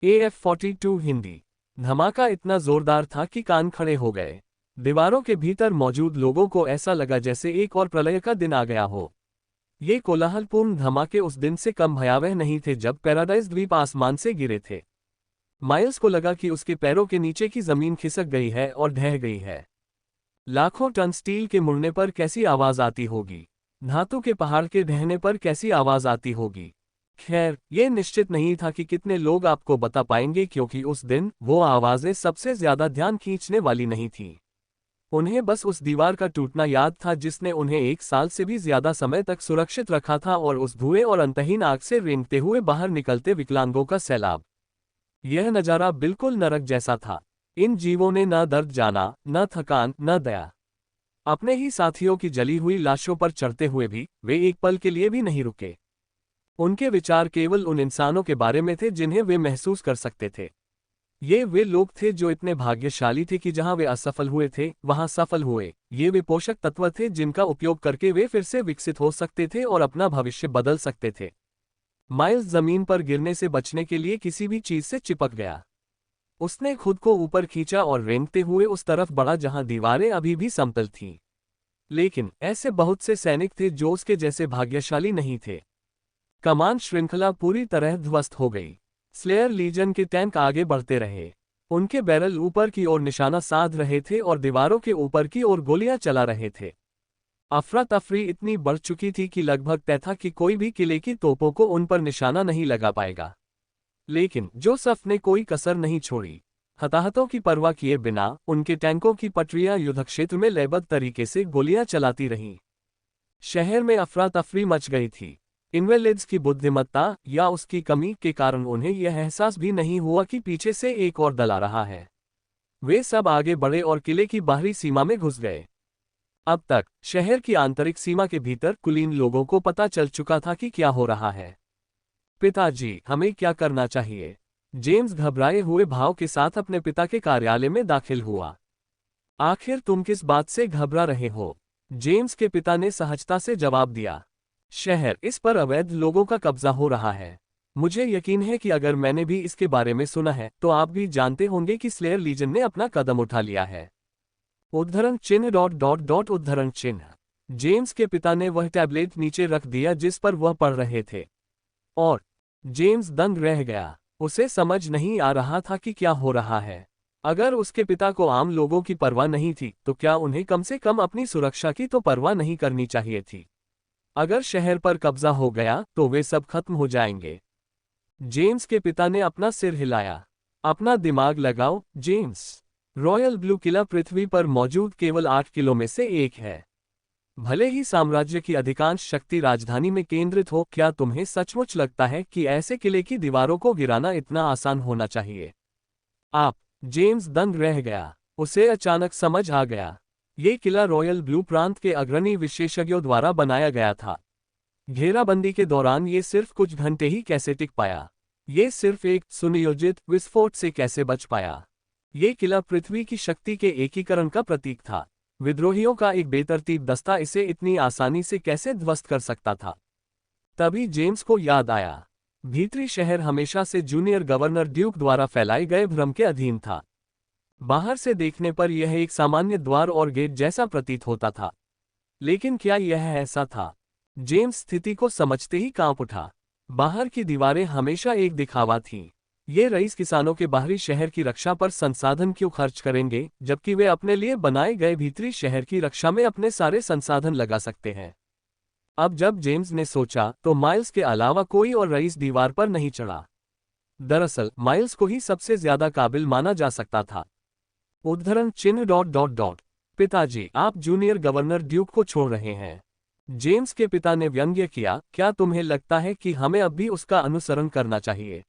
AF-42 Hindi. धमाका इतना जोरदार था कि कान खड़े हो गए। दीवारों के भीतर मौजूद लोगों को ऐसा लगा जैसे एक और प्रलय का दिन आ गया हो। ये कोलाहलपूर्ण धमाके उस दिन से कम भयावह नहीं थे जब पैराडाइज द्वीप आसमान से गिरे थे। माइल्स को लगा कि उसके पैरों के नीचे की जमीन खिसक गई है और ढह गई है। लाखों टन स्टील के मुड़ने पर कैसी आवाज आती होगी। धातु के पहाड़ के ढहने पर कैसी आवाज आती होगी। खैर, ये निश्चित नहीं था कि कितने लोग आपको बता पाएंगे क्योंकि उस दिन वो आवाजें सबसे ज्यादा ध्यान खींचने वाली नहीं थीं। उन्हें बस उस दीवार का टूटना याद था जिसने उन्हें 1 साल से भी ज्यादा समय तक सुरक्षित रखा था और उस धुएं और अंतहीन आग से रेंगते हुए बाहर निकलते विकलांगों का सैलाब। यह नजारा बिल्कुल नरक जैसा था। इन जीवों ने न दर्द जाना, न थकान, न दया। अपने ही साथियों की जली हुई लाशों पर चढ़ते हुए भी वे एक पल के लिए भी नहीं रुके। उनके विचार केवल उन इंसानों के बारे में थे जिन्हें वे महसूस कर सकते थे। ये वे लोग थे जो इतने भाग्यशाली थे कि जहां वे असफल हुए थे वहां सफल हुए। ये वे पोषक तत्व थे जिनका उपयोग करके वे फिर से विकसित हो सकते थे और अपना भविष्य बदल सकते थे। माइल्स जमीन पर गिरने से बचने के लिए किसी भी चीज से चिपक गया। उसने खुद को ऊपर खींचा और रेंगते हुए उस तरफ बढ़ा जहां दीवारें अभी भी समतल थीं। लेकिन ऐसे बहुत से सैनिक थे जो उसके जैसे भाग्यशाली नहीं थे। कमान श्रृंखला पूरी तरह ध्वस्त हो गई। स्लेयर लीजन के टैंक आगे बढ़ते रहे। उनके बैरल ऊपर की ओर निशाना साध रहे थे और दीवारों के ऊपर की ओर गोलियां चला रहे थे। अफरा तफरी इतनी बढ़ चुकी थी कि लगभग तय था कि कोई भी किले की तोपों को उन पर निशाना नहीं लगा पाएगा। लेकिन जोसेफ ने कोई कसर नहीं छोड़ी। हताहतों की परवाह किए बिना उनके टैंकों की पटरियां युद्धक्षेत्र में लयबद्ध तरीके से गोलियां चलाती रहीं। शहर में अफरा तफरी मच गई थी। इनवेलिड्स की बुद्धिमत्ता या उसकी कमी के कारण उन्हें यह एहसास भी नहीं हुआ कि पीछे से एक और दल आ रहा है। वे सब आगे बढ़े और किले की बाहरी सीमा में घुस गए। अब तक शहर की आंतरिक सीमा के भीतर कुलीन लोगों को पता चल चुका था कि क्या हो रहा है। पिताजी, हमें क्या करना चाहिए? जेम्स घबराए हुए भाव के साथ अपने पिता के कार्यालय में दाखिल हुआ। आखिर तुम किस बात से घबरा रहे हो? जेम्स के पिता ने सहजता से जवाब दिया। शहर, इस पर अवैध लोगों का कब्जा हो रहा है। मुझे यकीन है कि अगर मैंने भी इसके बारे में सुना है तो आप भी जानते होंगे कि स्लेयर लीजन ने अपना कदम उठा लिया है। उद्धरण चिन्ह डॉट डॉट डॉट उद्धरण चिन्ह। जेम्स के पिता ने वह टैबलेट नीचे रख दिया जिस पर वह पढ़ रहे थे। और जेम्स दंग रह गया। उसे समझ नहीं आ रहा था कि क्या हो रहा है। अगर उसके पिता को आम लोगों की परवाह नहीं थी तो क्या उन्हें कम से कम अपनी सुरक्षा की तो परवाह नहीं करनी चाहिए थी? अगर शहर पर कब्जा हो गया तो वे सब खत्म हो जाएंगे। जेम्स के पिता ने अपना सिर हिलाया। अपना दिमाग लगाओ, जेम्स। रॉयल ब्लू किला पृथ्वी पर मौजूद केवल 8 किलो में से एक है। भले ही साम्राज्य की अधिकांश शक्ति राजधानी में केंद्रित हो, क्या तुम्हें सचमुच लगता है कि ऐसे किले की दीवारों को गिराना इतना आसान होना चाहिए? जेम्स दंग रह गया। उसे अचानक समझ आ गया। ये किला रॉयल ब्लू प्रांत के अग्रणी विशेषज्ञों द्वारा बनाया गया था। घेराबंदी के दौरान ये सिर्फ कुछ घंटे ही कैसे टिक पाया? ये सिर्फ एक सुनियोजित विस्फोट से कैसे बच पाया? ये किला पृथ्वी की शक्ति के एकीकरण का प्रतीक था। विद्रोहियों का एक बेतरतीब दस्ता इसे इतनी आसानी से कैसे ध्वस्त कर सकता था? तभी जेम्स को याद आया। भीतरी शहर हमेशा से जूनियर गवर्नर ड्यूक द्वारा फैलाए गए भ्रम के अधीन था। बाहर से देखने पर यह एक सामान्य द्वार और गेट जैसा प्रतीत होता था। लेकिन क्या यह ऐसा था? जेम्स स्थिति को समझते ही कांप उठा। बाहर की दीवारें हमेशा एक दिखावा थीं। ये रईस किसानों के बाहरी शहर की रक्षा पर संसाधन क्यों खर्च करेंगे जबकि वे अपने लिए बनाए गए भीतरी शहर की रक्षा में अपने सारे संसाधन लगा सकते हैं? अब जब जेम्स ने सोचा तो माइल्स के अलावा कोई और रईस दीवार पर नहीं चढ़ा। दरअसल माइल्स को ही सबसे ज्यादा काबिल माना जा सकता था। उद्धरण चिन्ह डॉट डॉट डॉट। पिताजी, आप जूनियर गवर्नर ड्यूक को छोड़ रहे हैं? जेम्स के पिता ने व्यंग्य किया। क्या तुम्हें लगता है कि हमें अब भी उसका अनुसरण करना चाहिए?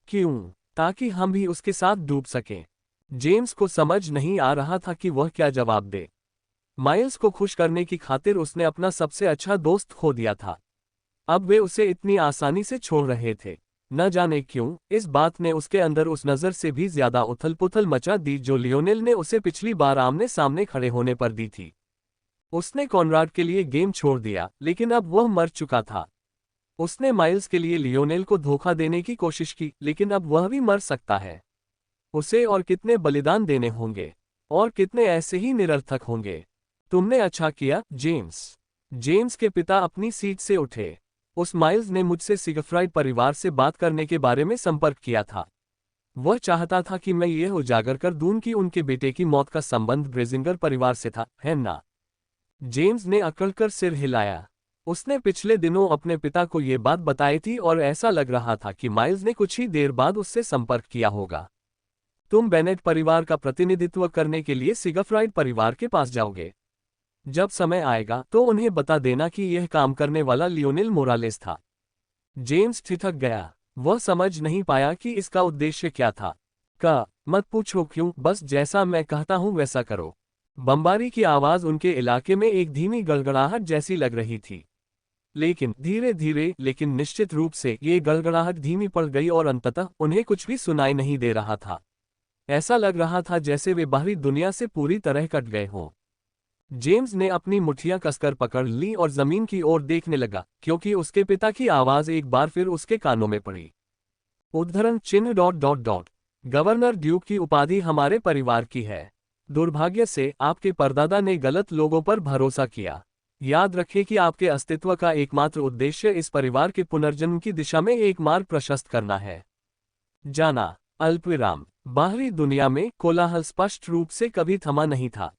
क्यों? ताकि हम भी उसके साथ डूब सकें। जेम्स को समझ नहीं आ रहा था कि वह क्या जवाब दे। माइल्स को खुश करने की खातिर उसने अपना सबसे अच्छा दोस्त खो दिया था। अब वे उसे इतनी आसानी से छोड़ रहे थे। न जाने क्यों, इस बात ने उसके अंदर उस नज़र से भी ज्यादा उथल पुथल मचा दी जो लियोनेल ने उसे पिछली बार आमने सामने खड़े होने पर दी थी। उसने कॉनराड के लिए गेम छोड़ दिया, लेकिन अब वह मर चुका था। उसने माइल्स के लिए लियोनेल को धोखा देने की कोशिश की, लेकिन अब वह भी मर सकता है। उसे और कितने बलिदान देने होंगे, और कितने ऐसे ही निरर्थक होंगे। तुमने अच्छा किया, जेम्स। जेम्स के पिता अपनी सीट से उठे। उस माइल्स ने मुझसे सिगफ्राइड परिवार से बात करने के बारे में संपर्क किया था। वह चाहता था कि मैं यह उजागर कर दूं कि उनके बेटे की मौत का संबंध ब्रेजिंगर परिवार से था, है ना? जेम्स ने अकड़कर सिर हिलाया। उसने पिछले दिनों अपने पिता को यह बात बताई थी और ऐसा लग रहा था कि माइल्स ने कुछ ही देर बाद उससे संपर्क किया होगा। तुम बेनेट परिवार का प्रतिनिधित्व करने के लिए सिगफ्राइड परिवार के पास जाओगे। जब समय आएगा तो उन्हें बता देना कि यह काम करने वाला लियोनेल मोरालेस था। जेम्स ठिठक गया। वह समझ नहीं पाया कि इसका उद्देश्य क्या था। मत पूछो क्यों, बस जैसा मैं कहता हूं वैसा करो। बमबारी की आवाज उनके इलाके में एक धीमी गड़गड़ाहट जैसी लग रही थी। लेकिन धीरे धीरे, लेकिन निश्चित रूप से ये गड़गड़ाहट धीमी पड़ गई और अंततः उन्हें कुछ भी सुनाई नहीं दे रहा था। ऐसा लग रहा था जैसे वे बाहरी दुनिया से पूरी तरह कट गए हों। जेम्स ने अपनी मुट्ठियां कसकर पकड़ ली और जमीन की ओर देखने लगा, क्योंकि उसके पिता की आवाज एक बार फिर उसके कानों में पड़ी। उद्धरण चिन्ह ... गवर्नर ड्यूक की उपाधि हमारे परिवार की है। दुर्भाग्य से आपके परदादा ने गलत लोगों पर भरोसा किया। याद रखें कि आपके अस्तित्व का एकमात्र उद्देश्य इस परिवार के पुनर्जन्म की दिशा में एक मार्ग प्रशस्त करना है। जाना। अल्पविराम। बाहरी दुनिया में कोलाहल स्पष्ट रूप से कभी थमा नहीं था।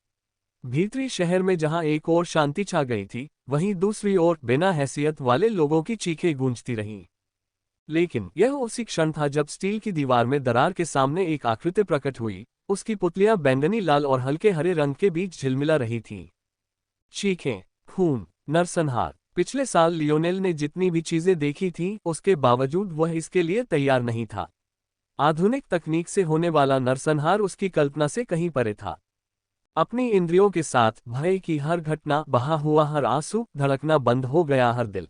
भीतरी शहर में जहां एक ओर शांति छा गई थी, वहीं दूसरी ओर बिना हैसियत वाले लोगों की चीखें गूंजती रहीं। लेकिन यह उसी क्षण था जब स्टील की दीवार में दरार के सामने एक आकृति प्रकट हुई। उसकी पुतलियां बैंगनी लाल और हल्के हरे रंग के बीच झिलमिला रही थीं। चीखें, खून, नरसंहार। पिछले साल लियोनेल ने जितनी भी चीजें देखी थीं, उसके बावजूद वह इसके लिए तैयार नहीं था। आधुनिक तकनीक से होने वाला नरसंहार उसकी कल्पना से कहीं परे था। अपनी इंद्रियों के साथ भय की हर घटना, बहा हुआ हर आंसू, धड़कना बंद हो गया हर दिल,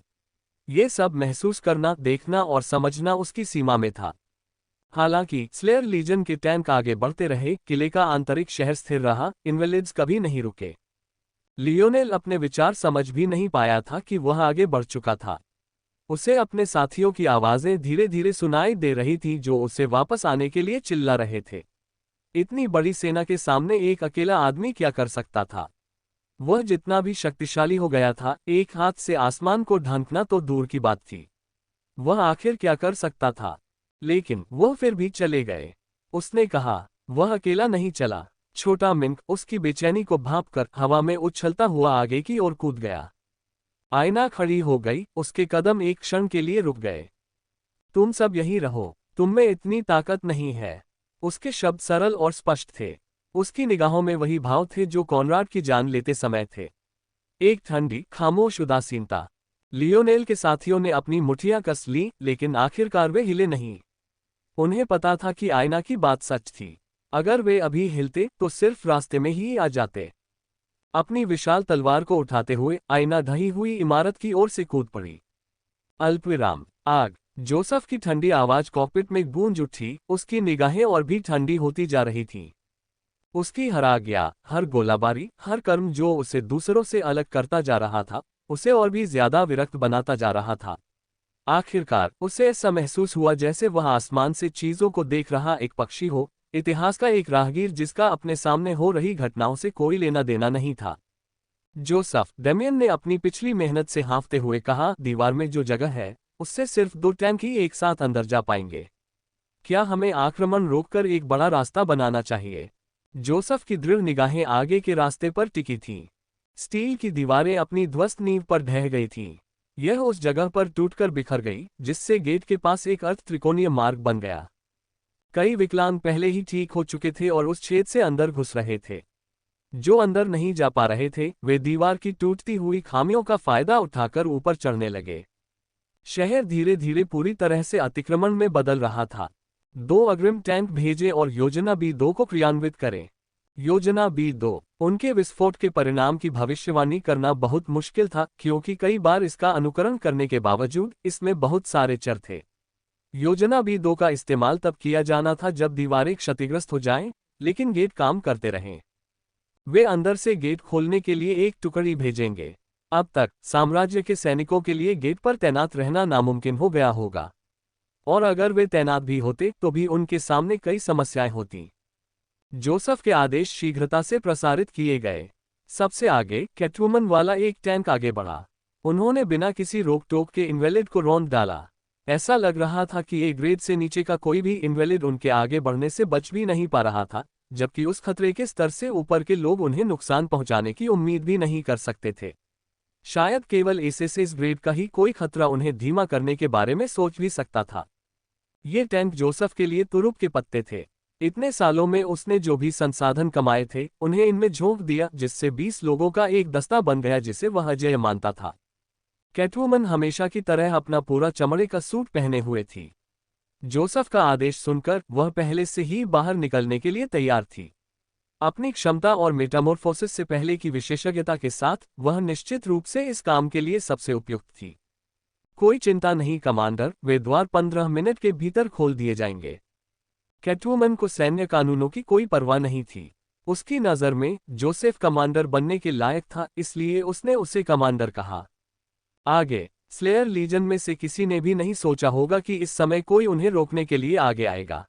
ये सब महसूस करना, देखना और समझना उसकी सीमा में था। हालांकि स्लेयर लीजन के टैंक आगे बढ़ते रहे, किले का आंतरिक शहर स्थिर रहा, इन्वेलिड्स कभी नहीं रुके। लियोनेल अपने विचार समझ भी नहीं पाया था कि वह आगे बढ़ चुका था। उसे अपने साथियों की आवाजें धीरे धीरे सुनाई दे रही थीं जो उसे वापस आने के लिए चिल्ला रहे थे। इतनी बड़ी सेना के सामने एक अकेला आदमी क्या कर सकता था? वह जितना भी शक्तिशाली हो गया था, एक हाथ से आसमान को ढांकना तो दूर की बात थी। वह आखिर क्या कर सकता था? लेकिन वह फिर भी चले गए। उसने कहा, वह अकेला नहीं चला। छोटा मिंक उसकी बेचैनी को भांपकर हवा में उछलता हुआ आगे की ओर कूद गया। आईना खड़ी हो गई, उसके कदम एक क्षण के लिए रुक गए। तुम सब यहीं रहो, तुम में इतनी ताकत नहीं है। उसके शब्द सरल और स्पष्ट थे। उसकी निगाहों में वही भाव थे जो कॉनराड की जान लेते समय थे। एक ठंडी, खामोश उदासीनता। लियोनेल के साथियों ने अपनी मुट्ठियां कस ली, लेकिन आखिरकार वे हिले नहीं। उन्हें पता था कि आईना की बात सच थी। अगर वे अभी हिलते तो सिर्फ रास्ते में ही आ जाते। अपनी विशाल तलवार को उठाते हुए आईना ढही हुई इमारत की ओर से कूद पड़ी। अल्पविराम। आग। जोसेफ की ठंडी आवाज कॉकपिट में गूंज उठी, उसकी निगाहें और भी ठंडी होती जा रही थीं। उसकी हर आज्ञा, हर गोलाबारी, हर कर्म जो उसे दूसरों से अलग करता जा रहा था, उसे और भी ज्यादा विरक्त बनाता जा रहा था। आखिरकार उसे ऐसा महसूस हुआ जैसे वह आसमान से चीजों को देख रहा एक पक्षी हो, इतिहास का एक राहगीर जिसका अपने सामने हो रही घटनाओं से कोई लेना देना नहीं था। जोसेफ, डेमियन ने अपनी पिछली मेहनत से हाँफते हुए कहा, दीवार में जो जगह है, उससे सिर्फ 2 टैंक ही एक साथ अंदर जा पाएंगे। क्या हमें आक्रमण रोककर एक बड़ा रास्ता बनाना चाहिए? जोसेफ की दृढ़ निगाहें आगे के रास्ते पर टिकी थीं। स्टील की दीवारें अपनी ध्वस्त नींव पर ढह गई थीं। यह उस जगह पर टूटकर बिखर गई, जिससे गेट के पास एक अर्ध त्रिकोणीय मार्ग बन गया। कई विकलांग पहले ही ठीक हो चुके थे और उस छेद से अंदर घुस रहे थे। जो अंदर नहीं जा पा रहे थे, वे दीवार की टूटती हुई खामियों का फायदा उठाकर ऊपर चढ़ने लगे। शहर धीरे धीरे पूरी तरह से अतिक्रमण में बदल रहा था। 2 अग्रिम टैंक भेजे और योजना B2 को क्रियान्वित करें। योजना B2। उनके विस्फोट के परिणाम की भविष्यवाणी करना बहुत मुश्किल था, क्योंकि कई बार इसका अनुकरण करने के बावजूद इसमें बहुत सारे चर थे। योजना B2 का इस्तेमाल तब किया जाना था जब दीवारें क्षतिग्रस्त हो जाएं, लेकिन गेट काम करते रहें। वे अंदर से गेट खोलने के लिए एक टुकड़ी भेजेंगे। अब तक साम्राज्य के सैनिकों के लिए गेट पर तैनात रहना नामुमकिन हो गया होगा, और अगर वे तैनात भी होते तो भी उनके सामने कई समस्याएं होती। जोसेफ के आदेश शीघ्रता से प्रसारित किए गए। सबसे आगे कैटवुमन वाला एक टैंक आगे बढ़ा। उन्होंने बिना किसी रोक टोक के इनवैलिड को रौंद डाला। ऐसा लग रहा था कि ए ग्रेड से नीचे का कोई भी इनवैलिड उनके आगे बढ़ने से बच भी नहीं पा रहा था, जबकि उस खतरे के स्तर से ऊपर के लोग उन्हें नुकसान पहुंचाने की उम्मीद भी नहीं कर सकते थे। शायद केवल एसएस ग्रेड का ही कोई खतरा उन्हें धीमा करने के बारे में सोच भी सकता था। ये टैंक जोसेफ के लिए तुरुप के पत्ते थे। इतने सालों में उसने जो भी संसाधन कमाए थे उन्हें इनमें झोंक दिया, जिससे 20 लोगों का एक दस्ता बन गया जिसे वह अजेय मानता था। कैटवुमन हमेशा की तरह अपना पूरा चमड़े का सूट पहने हुए थी। जोसेफ का आदेश सुनकर वह पहले से ही बाहर निकलने के लिए तैयार थी। अपनी क्षमता और मेटामॉर्फोसिस से पहले की विशेषज्ञता के साथ वह निश्चित रूप से इस काम के लिए सबसे उपयुक्त थी। कोई चिंता नहीं कमांडर, वे द्वार 15 मिनट के भीतर खोल दिए जाएंगे। कैटवुमन को सैन्य कानूनों की कोई परवाह नहीं थी। उसकी नज़र में जोसेफ कमांडर बनने के लायक था, इसलिए उसने उसे कमांडर कहा। आगे स्लेयर लीजन में से किसी ने भी नहीं सोचा होगा कि इस समय कोई उन्हें रोकने के लिए आगे आएगा,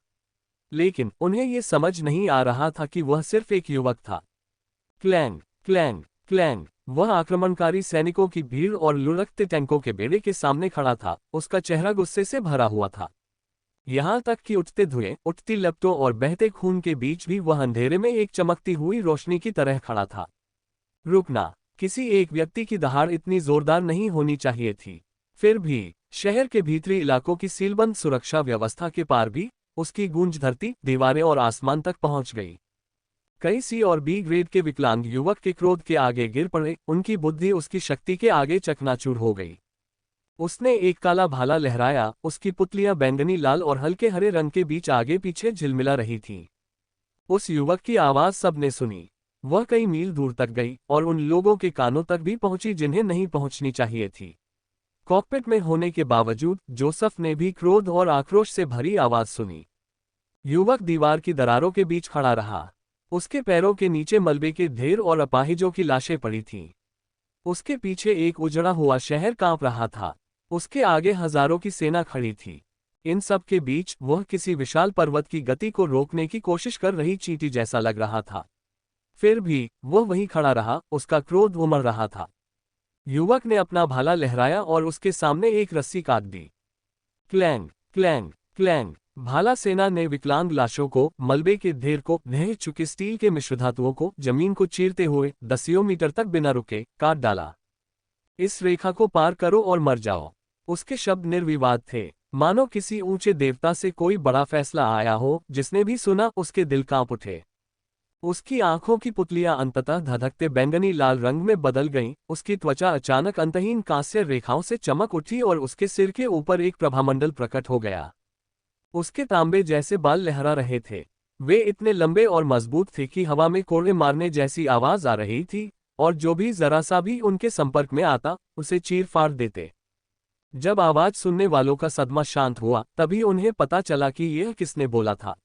लेकिन उन्हें यह समझ नहीं आ रहा था कि वह सिर्फ एक युवक था। क्लैंग क्लैंग क्लैंग, वह आक्रमणकारी सैनिकों की भीड़ और लुढ़कते टैंकों के बेड़े के सामने खड़ा था। उसका चेहरा गुस्से से भरा हुआ था, यहां तक कि उठते धुएं, उठती लपटों और बहते खून के बीच भी वह अंधेरे में एक चमकती हुई रोशनी की तरह खड़ा था। रुकना। किसी एक व्यक्ति की दहाड़ इतनी जोरदार नहीं होनी चाहिए थी। फिर भी शहर के भीतरी इलाकों की सीलबंद सुरक्षा व्यवस्था के पार भी उसकी गूंज धरती, दीवारें और आसमान तक पहुंच गई। कई सी और बी ग्रेड के विकलांग युवक के क्रोध के आगे गिर पड़े, उनकी बुद्धि उसकी शक्ति के आगे चकनाचूर हो गई। उसने एक काला भाला लहराया, उसकी पुतलियां बैंगनी लाल और हल्के हरे रंग के बीच आगे पीछे झिलमिला रही थीं। उस युवक की आवाज सबने सुनी। वह कई मील दूर तक गई और उन लोगों के कानों तक भी पहुंची जिन्हें नहीं पहुंचनी चाहिए थी। कॉकपिट में होने के बावजूद जोसेफ ने भी क्रोध और आक्रोश से भरी आवाज सुनी। युवक दीवार की दरारों के बीच खड़ा रहा। उसके पैरों के नीचे मलबे के ढेर और अपाहिजों की लाशें पड़ी थीं। उसके पीछे एक उजड़ा हुआ शहर कांप रहा था। उसके आगे हजारों की सेना खड़ी थी। इन सब के बीच वह किसी विशाल पर्वत की गति को रोकने की कोशिश कर रही चींटी जैसा लग रहा था। फिर भी वह वहीं खड़ा रहा, उसका क्रोध उमड़ रहा था। युवक ने अपना भाला लहराया और उसके सामने एक रस्सी काट दी। क्लैंग क्लैंग क्लैंग, भाला सेना ने विकलांग लाशों को, मलबे के ढेर को, ढह चुके स्टील के मिश्रधातुओं को जमीन को चीरते हुए दसियों मीटर तक बिना रुके काट डाला। इस रेखा को पार करो और मर जाओ। उसके शब्द निर्विवाद थे, मानो किसी ऊंचे देवता से कोई बड़ा फैसला आया हो। जिसने भी सुना उसके दिल कांप उठे। उसकी आंखों की पुतलियां अंततः धधकते बैंगनी लाल रंग में बदल गईं। उसकी त्वचा अचानक अंतहीन कांस्य रेखाओं से चमक उठी और उसके सिर के ऊपर एक प्रभामंडल प्रकट हो गया। उसके तांबे जैसे बाल लहरा रहे थे। वे इतने लंबे और मजबूत थे कि हवा में कोड़े मारने जैसी आवाज आ रही थी, और जो भी जरा सा भी उनके संपर्क में आता उसे चीर फाड़ देते। जब आवाज सुनने वालों का सदमा शांत हुआ, तभी उन्हें पता चला कि यह किसने बोला था।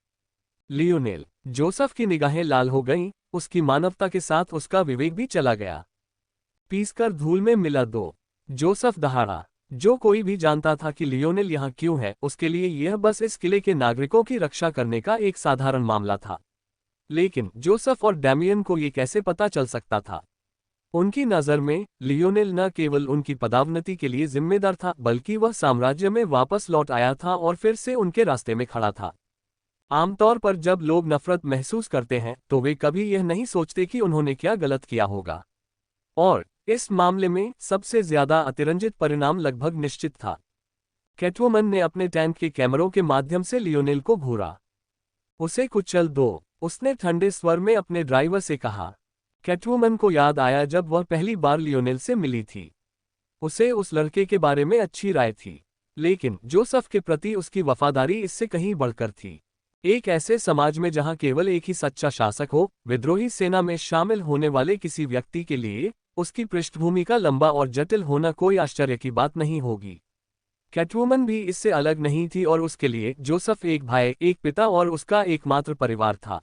लियोनेल। जोसेफ की निगाहें लाल हो गईं, उसकी मानवता के साथ उसका विवेक भी चला गया। पीसकर धूल में मिला दो। जोसेफ दहाड़ा। जो कोई भी जानता था कि लियोनेल यहाँ क्यों है, उसके लिए यह बस इस किले के नागरिकों की रक्षा करने का एक साधारण मामला था। लेकिन जोसेफ और डैमियन को ये कैसे पता चल सकता था? उनकी नज़र में लियोनेल न केवल उनकी पदावनति के लिए जिम्मेदार था, बल्कि वह साम्राज्य में वापस लौट आया था और फिर से उनके रास्ते में खड़ा था। आमतौर पर जब लोग नफरत महसूस करते हैं तो वे कभी यह नहीं सोचते कि उन्होंने क्या गलत किया होगा, और इस मामले में सबसे ज्यादा अतिरंजित परिणाम लगभग निश्चित था। कैटवुमन ने अपने टैंक के कैमरों के माध्यम से लियोनेल को घूरा। उसे कुचल दो, उसने ठंडे स्वर में अपने ड्राइवर से कहा। कैटवुमन को याद आया जब वह पहली बार लियोनेल से मिली थी। उसे उस लड़के के बारे में अच्छी राय थी, लेकिन जोसेफ के प्रति उसकी वफादारी इससे कहीं बढ़कर थी। एक ऐसे समाज में जहां केवल एक ही सच्चा शासक हो, विद्रोही सेना में शामिल होने वाले किसी व्यक्ति के लिए उसकी पृष्ठभूमि का लंबा और जटिल होना कोई आश्चर्य की बात नहीं होगी। कैटवुमन भी इससे अलग नहीं थी और उसके लिए जोसेफ एक भाई, एक पिता और उसका एकमात्र परिवार था।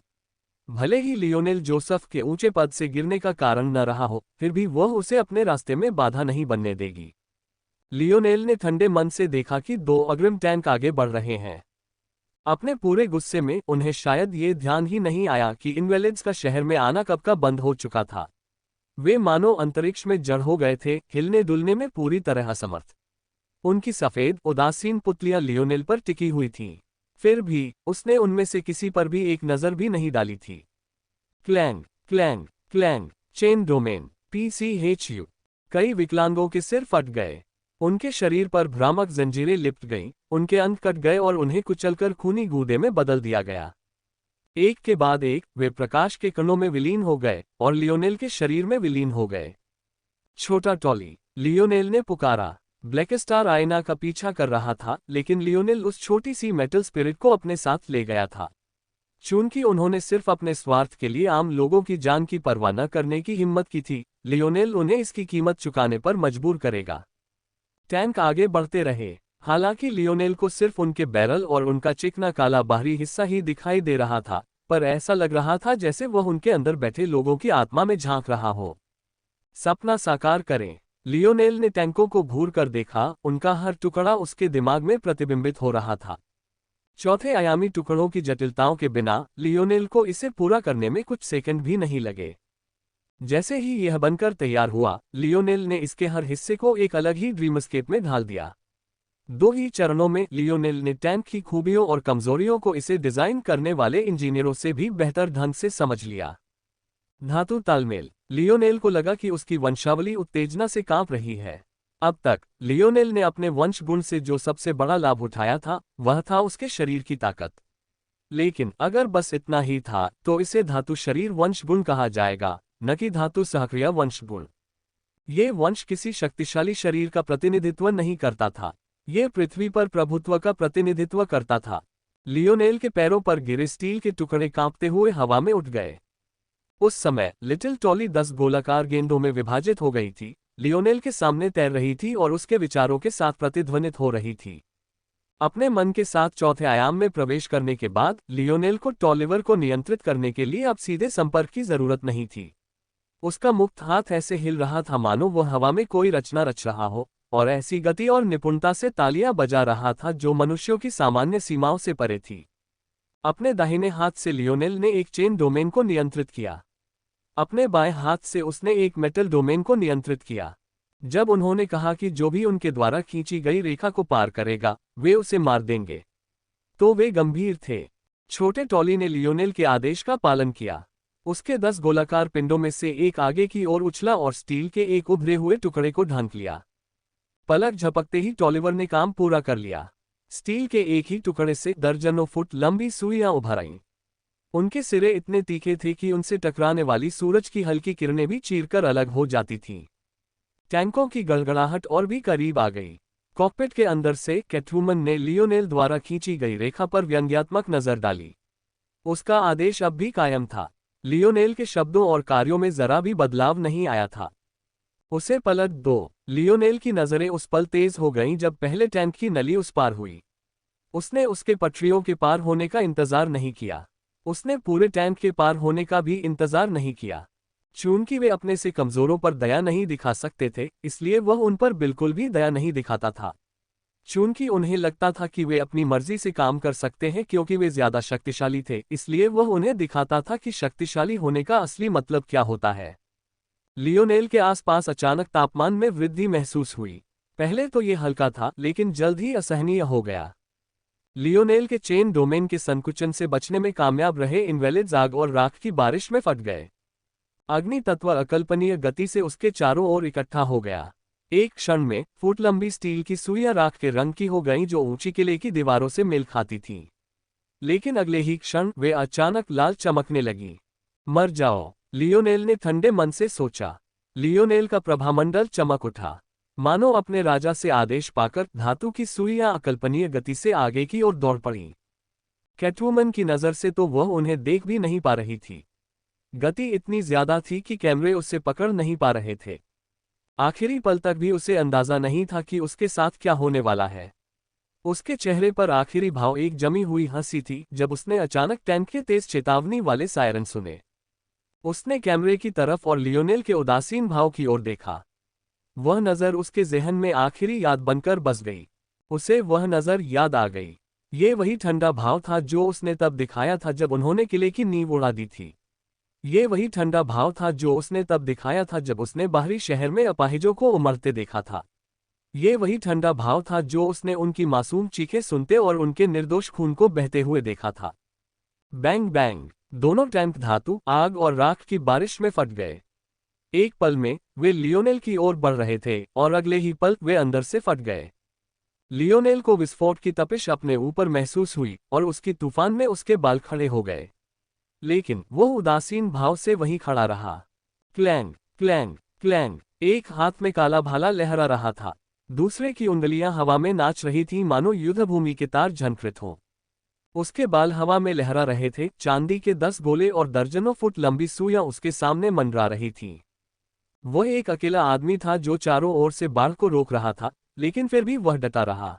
भले ही लियोनेल जोसेफ के ऊंचे पद से गिरने का कारण न रहा हो, फिर भी वह उसे अपने रास्ते में बाधा नहीं बनने देगी। लियोनेल ने ठंडे मन से देखा कि दो अग्रिम टैंक आगे बढ़ रहे हैं। अपने पूरे गुस्से में उन्हें शायद ये ध्यान ही नहीं आया कि इनवेलिड्स का शहर में आना कब का बंद हो चुका था। वे मानो अंतरिक्ष में जड़ हो गए थे, हिलने डुलने में पूरी तरह असमर्थ। उनकी सफेद उदासीन पुतलियां लियोनेल पर टिकी हुई थीं। फिर भी उसने उनमें से किसी पर भी एक नजर भी नहीं डाली थी। Clang clang clang, chain domain, PCHU। कई विकलांगों के सिर फट गए, उनके शरीर पर भ्रामक जंजीरें लिपट गईं, उनके अंत कट गए और उन्हें कुचलकर खूनी गूदे में बदल दिया गया। एक के बाद एक वे प्रकाश के कणों में विलीन हो गए और लियोनेल के शरीर में विलीन हो गए। छोटा टॉली, लियोनेल ने पुकारा। ब्लैक स्टार आयना का पीछा कर रहा था, लेकिन लियोनेल उस छोटी सी मेटल स्पिरिट को अपने साथ ले गया था। चूंकि उन्होंने सिर्फ अपने स्वार्थ के लिए आम लोगों की जान की परवाह न करने की हिम्मत की थी, लियोनेल उन्हें इसकी कीमत चुकाने पर मजबूर करेगा। टैंक आगे बढ़ते रहे। हालांकि लियोनेल को सिर्फ उनके बैरल और उनका चिकना काला बाहरी हिस्सा ही दिखाई दे रहा था, पर ऐसा लग रहा था जैसे वह उनके अंदर बैठे लोगों की आत्मा में झांक रहा हो। सपना साकार करें। लियोनेल ने टैंकों को घूर कर देखा, उनका हर टुकड़ा उसके दिमाग में प्रतिबिंबित हो रहा था। चौथे आयामी टुकड़ों की जटिलताओं के बिना लियोनेल को इसे पूरा करने में कुछ सेकंड भी नहीं लगे। जैसे ही यह बनकर तैयार हुआ, लियोनेल ने इसके हर हिस्से को एक अलग ही ड्रीमस्केप में ढाल दिया। 2 ही चरणों में लियोनेल ने टैंक की खूबियों और कमजोरियों को इसे डिजाइन करने वाले इंजीनियरों से भी बेहतर ढंग से समझ लिया। धातु तालमेल। लियोनेल को लगा कि उसकी वंशावली उत्तेजना से कांप रही है। अब तक लियोनेल ने अपने वंश गुण से जो सबसे बड़ा लाभ उठाया था, वह था उसके शरीर की ताकत। लेकिन अगर बस इतना ही था, तो इसे धातु शरीर वंश गुण कहा जाएगा, न कि धातु सहक्रिया वंश गुण। ये वंश किसी शक्तिशाली शरीर का प्रतिनिधित्व नहीं करता था, ये पृथ्वी पर प्रभुत्व का प्रतिनिधित्व करता था। लियोनेल के पैरों पर गिरे स्टील के टुकड़े कांपते हुए हवा में उठ गए। उस समय लिटिल टॉली 10 गोलाकार गेंदों में विभाजित हो गई थी, लियोनेल के सामने तैर रही थी और उसके विचारों के साथ प्रतिध्वनित हो रही थी। अपने मन के साथ चौथे आयाम में प्रवेश करने के बाद लियोनेल को टॉलिवर को नियंत्रित करने के लिए अब सीधे संपर्क की जरूरत नहीं थी। उसका मुक्त हाथ ऐसे हिल रहा था मानो वह हवा में कोई रचना रच रहा हो, और ऐसी गति और निपुणता से तालियां बजा रहा था जो मनुष्यों की सामान्य सीमाओं से परे थी। अपने दाहिने हाथ से लियोनेल ने एक चेन डोमेन को नियंत्रित किया। अपने बाएं हाथ से उसने एक मेटल डोमेन को नियंत्रित किया। जब उन्होंने कहा कि जो भी उनके द्वारा खींची गई रेखा को पार करेगा, वे उसे मार देंगे, तो वे गंभीर थे। छोटे टॉली ने लियोनेल के आदेश का पालन किया। उसके 10 गोलाकार पिंडों में से एक आगे की ओर उछला और स्टील के एक उभरे हुए टुकड़े को ढांक लिया। पलक झपकते ही टॉलिवर ने काम पूरा कर लिया। स्टील के एक ही टुकड़े से दर्जनों फुट लंबी सुइयां उभर आईं। उनके सिरे इतने तीखे थे कि उनसे टकराने वाली सूरज की हल्की किरणें भी चीरकर अलग हो जाती थीं। टैंकों की गड़गड़ाहट और भी करीब आ गई। कॉकपिट के अंदर से कैटवुमन ने लियोनेल द्वारा खींची गई रेखा पर व्यंग्यात्मक नजर डाली। उसका आदेश अब भी कायम था। लियोनेल के शब्दों और कार्यों में जरा भी बदलाव नहीं आया था। उसे पलट दो। लियोनेल की नजरें उस पल तेज हो गईं जब पहले टैंक की नली उस पार हुई। उसने उसके पटरियों के पार होने का इंतजार नहीं किया। उसने पूरे टैंक के पार होने का भी इंतजार नहीं किया। चूंकि वे अपने से कमजोरों पर दया नहीं दिखा सकते थे, इसलिए वह उन पर बिल्कुल भी दया नहीं दिखाता था। चूंकि उन्हें लगता था कि वे अपनी मर्जी से काम कर सकते हैं क्योंकि वे ज्यादा शक्तिशाली थे, इसलिए वह उन्हें दिखाता था कि शक्तिशाली होने का असली मतलब क्या होता है। लियोनेल के आसपास अचानक तापमान में वृद्धि महसूस हुई। पहले तो ये हल्का था, लेकिन जल्द ही असहनीय हो गया। लियोनेल के चेन डोमेन के संकुचन से बचने में कामयाब रहे इनवेलिड्स आग और राख की बारिश में फट गए। अग्नि तत्व अकल्पनीय गति से उसके चारों ओर इकट्ठा हो गया। एक क्षण में फुट लंबी स्टील की सुइयां राख के रंग की हो गईं जो ऊंची किले की दीवारों से मेल खाती थीं। लेकिन अगले ही क्षण वे अचानक लाल चमकने लगीं। मर जाओ, लियोनेल ने ठंडे मन से सोचा। लियोनेल का प्रभामंडल चमक उठा, मानो अपने राजा से आदेश पाकर धातु की सुइयां अकल्पनीय गति से आगे की ओर दौड़ पड़ीं। कैटवुमन की नजर से तो वह उन्हें देख भी नहीं पा रही थी। गति इतनी ज्यादा थी कि कैमरे उसे पकड़ नहीं पा रहे थे। आखिरी पल तक भी उसे अंदाजा नहीं था कि उसके साथ क्या होने वाला है। उसके चेहरे पर आखिरी भाव एक जमी हुई हंसी थी जब उसने अचानक टैंक के तेज चेतावनी वाले सायरन सुने। उसने कैमरे की तरफ और लियोनेल के उदासीन भाव की ओर देखा। वह नज़र उसके ज़हन में आखिरी याद बनकर बस गई। उसे वह नज़र याद आ गई। ये वही ठंडा भाव था जो उसने तब दिखाया था जब उन्होंने किले की नींव उड़ा दी थी। ये वही ठंडा भाव था जो उसने तब दिखाया था जब उसने बाहरी शहर में अपाहिजों को उमड़ते देखा था। ये वही ठंडा भाव था जो उसने उनकी मासूम चीखें सुनते और उनके निर्दोष खून को बहते हुए देखा था। बैंग बैंग, दोनों टैंक धातु, आग और राख की बारिश में फट गए। एक पल में वे लियोनेल की ओर बढ़ रहे थे और अगले ही पल वे अंदर से फट गए। लियोनेल को विस्फोट की तपिश अपने ऊपर महसूस हुई और उसकी तूफान में उसके बाल खड़े हो गए। लेकिन वो उदासीन भाव से वहीं खड़ा रहा। क्लैंग क्लैंग क्लैंग, एक हाथ में काला भाला लहरा रहा था, दूसरे की उंगलियां हवा में नाच रही थीं मानो युद्धभूमि के तार झनकृत हों। उसके बाल हवा में लहरा रहे थे, चांदी के 10 गोले और दर्जनों फुट लंबी सुइयां उसके सामने मंडरा रही थीं। वह एक अकेला आदमी था जो चारों ओर से बाढ़ को रोक रहा था, लेकिन फिर भी वह डटा रहा।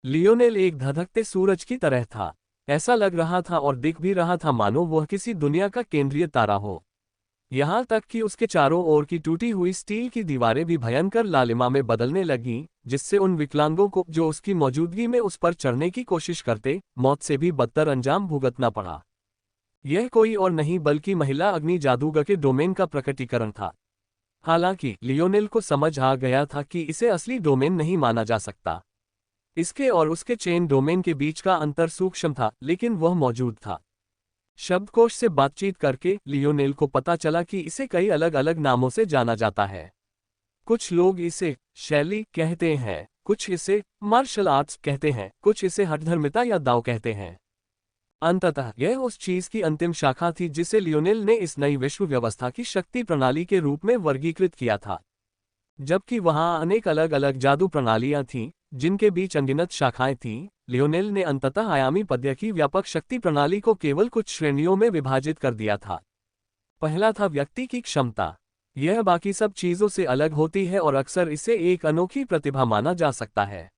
लियोनेल एक धधकते सूरज की तरह था। ऐसा लग रहा था और दिख भी रहा था मानो वह किसी दुनिया का केंद्रीय तारा हो। यहां तक कि उसके चारों ओर की टूटी हुई स्टील की दीवारें भी भयंकर लालिमा में बदलने लगीं, जिससे उन विकलांगों को जो उसकी मौजूदगी में उस पर चढ़ने की कोशिश करते, मौत से भी बदतर अंजाम भुगतना पड़ा। यह कोई और नहीं बल्कि महिला अग्नि जादूगर के डोमेन का प्रकटीकरण था। हालांकि लियोनेल को समझ आ गया था कि इसे असली डोमेन नहीं माना जा सकता। इसके और उसके चेन डोमेन के बीच का अंतर सूक्ष्म था, लेकिन वह मौजूद था। शब्दकोश से बातचीत करके लियोनेल को पता चला कि इसे कई अलग अलग नामों से जाना जाता है। कुछ लोग इसे शैली कहते हैं, कुछ इसे मार्शल आर्ट्स कहते हैं, कुछ इसे हठधर्मिता या दाव कहते हैं। अंततः यह उस चीज की अंतिम शाखा थी जिसे लियोनेल ने इस नई विश्व व्यवस्था की शक्ति प्रणाली के रूप में वर्गीकृत किया था। जबकि वहां अनेक अलग अलग जादू प्रणालियां थीं, जिनके बीच अनगिनत शाखाएं थीं, लियोनेल ने अंततः आयामी पद्य की व्यापक शक्ति प्रणाली को केवल कुछ श्रेणियों में विभाजित कर दिया था। पहला था व्यक्ति की क्षमता। यह बाकी सब चीजों से अलग होती है और अक्सर इसे एक अनोखी प्रतिभा माना जा सकता है।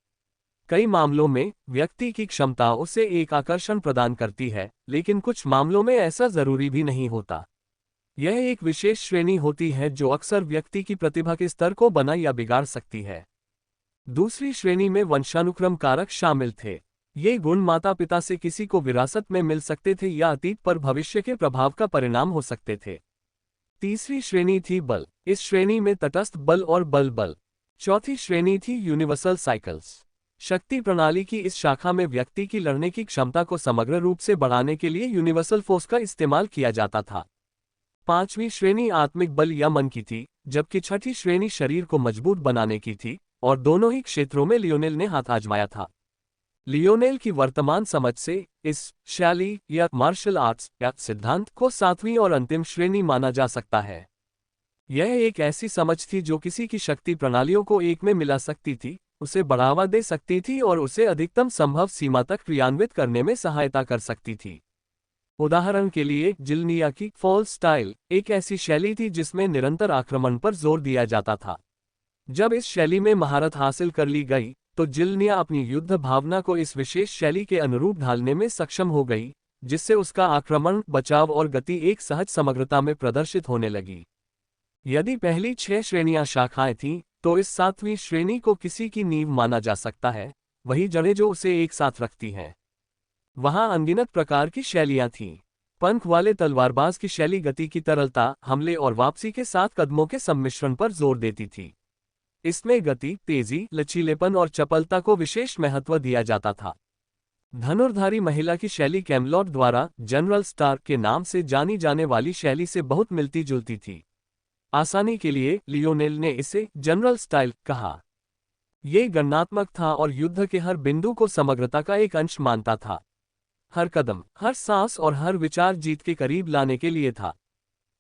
कई मामलों में व्यक्ति की क्षमता उसे एक आकर्षण प्रदान करती है, लेकिन कुछ मामलों में ऐसा जरूरी भी नहीं होता। यह एक विशेष श्रेणी होती है जो अक्सर व्यक्ति की प्रतिभा के स्तर को बना या बिगाड़ सकती है। दूसरी श्रेणी में वंशानुक्रम कारक शामिल थे। ये गुण माता पिता से किसी को विरासत में मिल सकते थे या अतीत पर भविष्य के प्रभाव का परिणाम हो सकते थे। तीसरी श्रेणी थी बल। इस श्रेणी में तटस्थ बल और बल बल। चौथी श्रेणी थी यूनिवर्सल साइकिल्स। शक्ति प्रणाली की इस शाखा में व्यक्ति की लड़ने की क्षमता को समग्र रूप से बढ़ाने के लिए यूनिवर्सल फोर्स का इस्तेमाल किया जाता था। पांचवी श्रेणी आत्मिक बल या मन की थी, जबकि छठी श्रेणी शरीर को मजबूत बनाने की थी, और दोनों ही क्षेत्रों में लियोनेल ने हाथ आजमाया था। लियोनेल की वर्तमान समझ से इस शैली या मार्शल आर्ट्स या सिद्धांत को सातवीं और अंतिम श्रेणी माना जा सकता है। यह एक ऐसी समझ थी जो किसी की शक्ति प्रणालियों को एक में मिला सकती थी, उसे बढ़ावा दे सकती थी और उसे अधिकतम संभव सीमा तक क्रियान्वित करने में सहायता कर सकती थी। उदाहरण के लिए जिल्निया की फॉल स्टाइल एक ऐसी शैली थी जिसमें निरंतर आक्रमण पर जोर दिया जाता था। जब इस शैली में महारत हासिल कर ली गई, तो जिल्निया अपनी युद्ध भावना को इस विशेष शैली के अनुरूप ढालने में सक्षम हो गई, जिससे उसका आक्रमण, बचाव और गति एक सहज समग्रता में प्रदर्शित होने लगी। यदि पहली 6 श्रेणियां शाखाएं थीं, तो इस 7वीं श्रेणी को किसी की नींव माना जा सकता है, वही जड़ें जो उसे एक साथ रखती हैं। वहां अनगिनत प्रकार की शैलियां थीं। पंख वाले तलवारबाज की शैली गति की तरलता, हमले और वापसी के साथ कदमों के सम्मिश्रण पर जोर देती थी। इसमें गति, तेजी, लचीलेपन और चपलता को विशेष महत्व दिया जाता था। धनुर्धारी महिला की शैली कैमलॉट द्वारा जनरल स्टार के नाम से जानी जाने वाली शैली से बहुत मिलती जुलती थी। आसानी के लिए लियोनेल ने इसे जनरल स्टाइल कहा। यह गणनात्मक था और युद्ध के हर बिंदु को समग्रता का एक अंश मानता था। हर कदम, हर सांस और हर विचार जीत के करीब लाने के लिए था।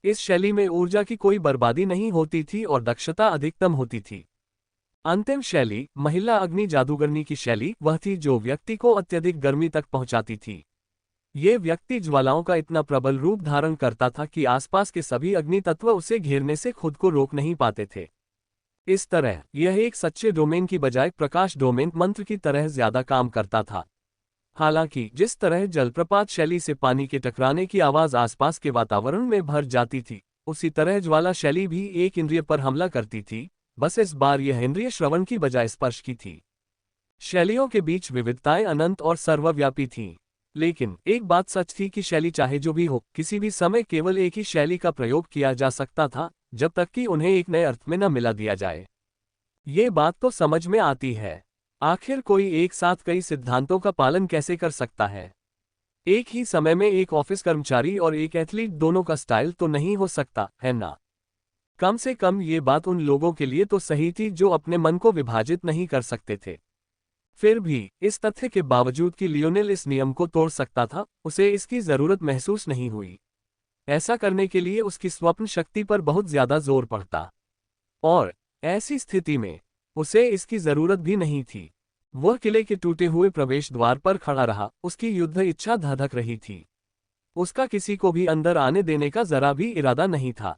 इस शैली में ऊर्जा की कोई बर्बादी नहीं होती थी और दक्षता अधिकतम होती थी। अंतिम शैली, महिला अग्नि जादूगरनी की शैली, वह थी जो व्यक्ति को अत्यधिक गर्मी तक पहुंचाती थी। ये व्यक्ति ज्वालाओं का इतना प्रबल रूप धारण करता था कि आसपास के सभी अग्नि तत्व उसे घेरने से खुद को रोक नहीं पाते थे। इस तरह यह एक सच्चे डोमेन की बजाय प्रकाश डोमेन मंत्र की तरह ज्यादा काम करता था। हालांकि जिस तरह जलप्रपात शैली से पानी के टकराने की आवाज आसपास के वातावरण में भर जाती थी, उसी तरह ज्वाला शैली भी एक इंद्रिय पर हमला करती थी, बस इस बार यह इंद्रिय श्रवण की बजाय स्पर्श की थी। शैलियों के बीच विविधताएं अनंत और सर्वव्यापी थीं। लेकिन एक बात सच थी कि शैली चाहे जो भी हो, किसी भी समय केवल एक ही शैली का प्रयोग किया जा सकता था, जब तक कि उन्हें एक नए अर्थ में न मिला दिया जाए। ये बात तो समझ में आती है। आखिर कोई एक साथ कई सिद्धांतों का पालन कैसे कर सकता है? एक ही समय में एक ऑफिस कर्मचारी और एक एथलीट दोनों का स्टाइल तो नहीं हो सकता, है ना? कम से कम ये बात उन लोगों के लिए तो सही थी जो अपने मन को विभाजित नहीं कर सकते थे। फिर भी इस तथ्य के बावजूद कि लियोनेल इस नियम को तोड़ सकता था, उसे इसकी जरूरत महसूस नहीं हुई। ऐसा करने के लिए उसकी स्वप्न शक्ति पर बहुत ज्यादा जोर पड़ता, और ऐसी स्थिति में उसे इसकी जरूरत भी नहीं थी। वह किले के टूटे हुए प्रवेश द्वार पर खड़ा रहा, उसकी युद्ध इच्छा धधक रही थी। उसका किसी को भी अंदर आने देने का जरा भी इरादा नहीं था।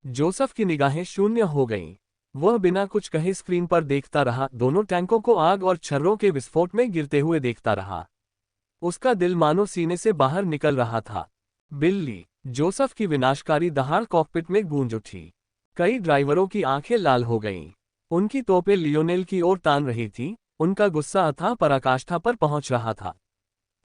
जोसेफ की निगाहें शून्य हो गईं। वह बिना कुछ कहे स्क्रीन पर देखता रहा, दोनों टैंकों को आग और छर्रों के विस्फोट में गिरते हुए देखता रहा। उसका दिल मानो सीने से बाहर निकल रहा था। बिल्ली, जोसेफ की विनाशकारी दहाड़ कॉकपिट में गूंज उठी। कई ड्राइवरों की आंखें लाल हो गईं। उनकी तोपें लियोनेल की ओर तान रही थीं, उनका गुस्सा अथाह पराकाष्ठा पर पहुंच रहा था।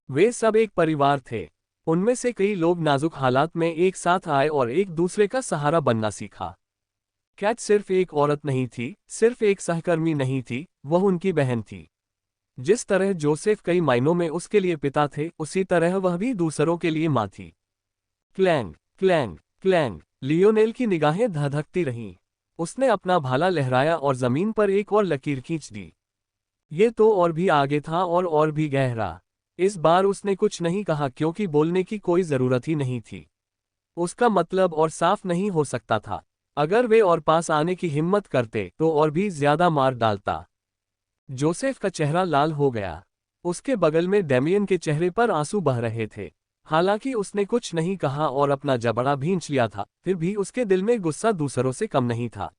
वे सब एक परिवार थे। उनमें से कई लोग नाजुक हालात में एक साथ आए और एक दूसरे का सहारा बनना सीखा। कैट सिर्फ एक औरत नहीं थी, सिर्फ एक सहकर्मी नहीं थी, वह उनकी बहन थी। जिस तरह जोसेफ कई मायनों में उसके लिए पिता थे, उसी तरह वह भी दूसरों के लिए माँ थी। क्लैंग क्लैंग क्लैंग, लियोनेल की निगाहें धधकती रहीं। उसने अपना भाला लहराया और जमीन पर एक और लकीर खींच दी। ये तो और भी आगे था और भी गहरा। इस बार उसने कुछ नहीं कहा क्योंकि बोलने की कोई जरूरत ही नहीं थी। उसका मतलब और साफ नहीं हो सकता था। अगर वे और पास आने की हिम्मत करते तो और भी ज्यादा मार डालता। जोसेफ का चेहरा लाल हो गया। उसके बगल में डेमियन के चेहरे पर आंसू बह रहे थे। हालांकि उसने कुछ नहीं कहा और अपना जबड़ा भींच लिया था, फिर भी उसके दिल में गुस्सा दूसरों से कम नहीं था।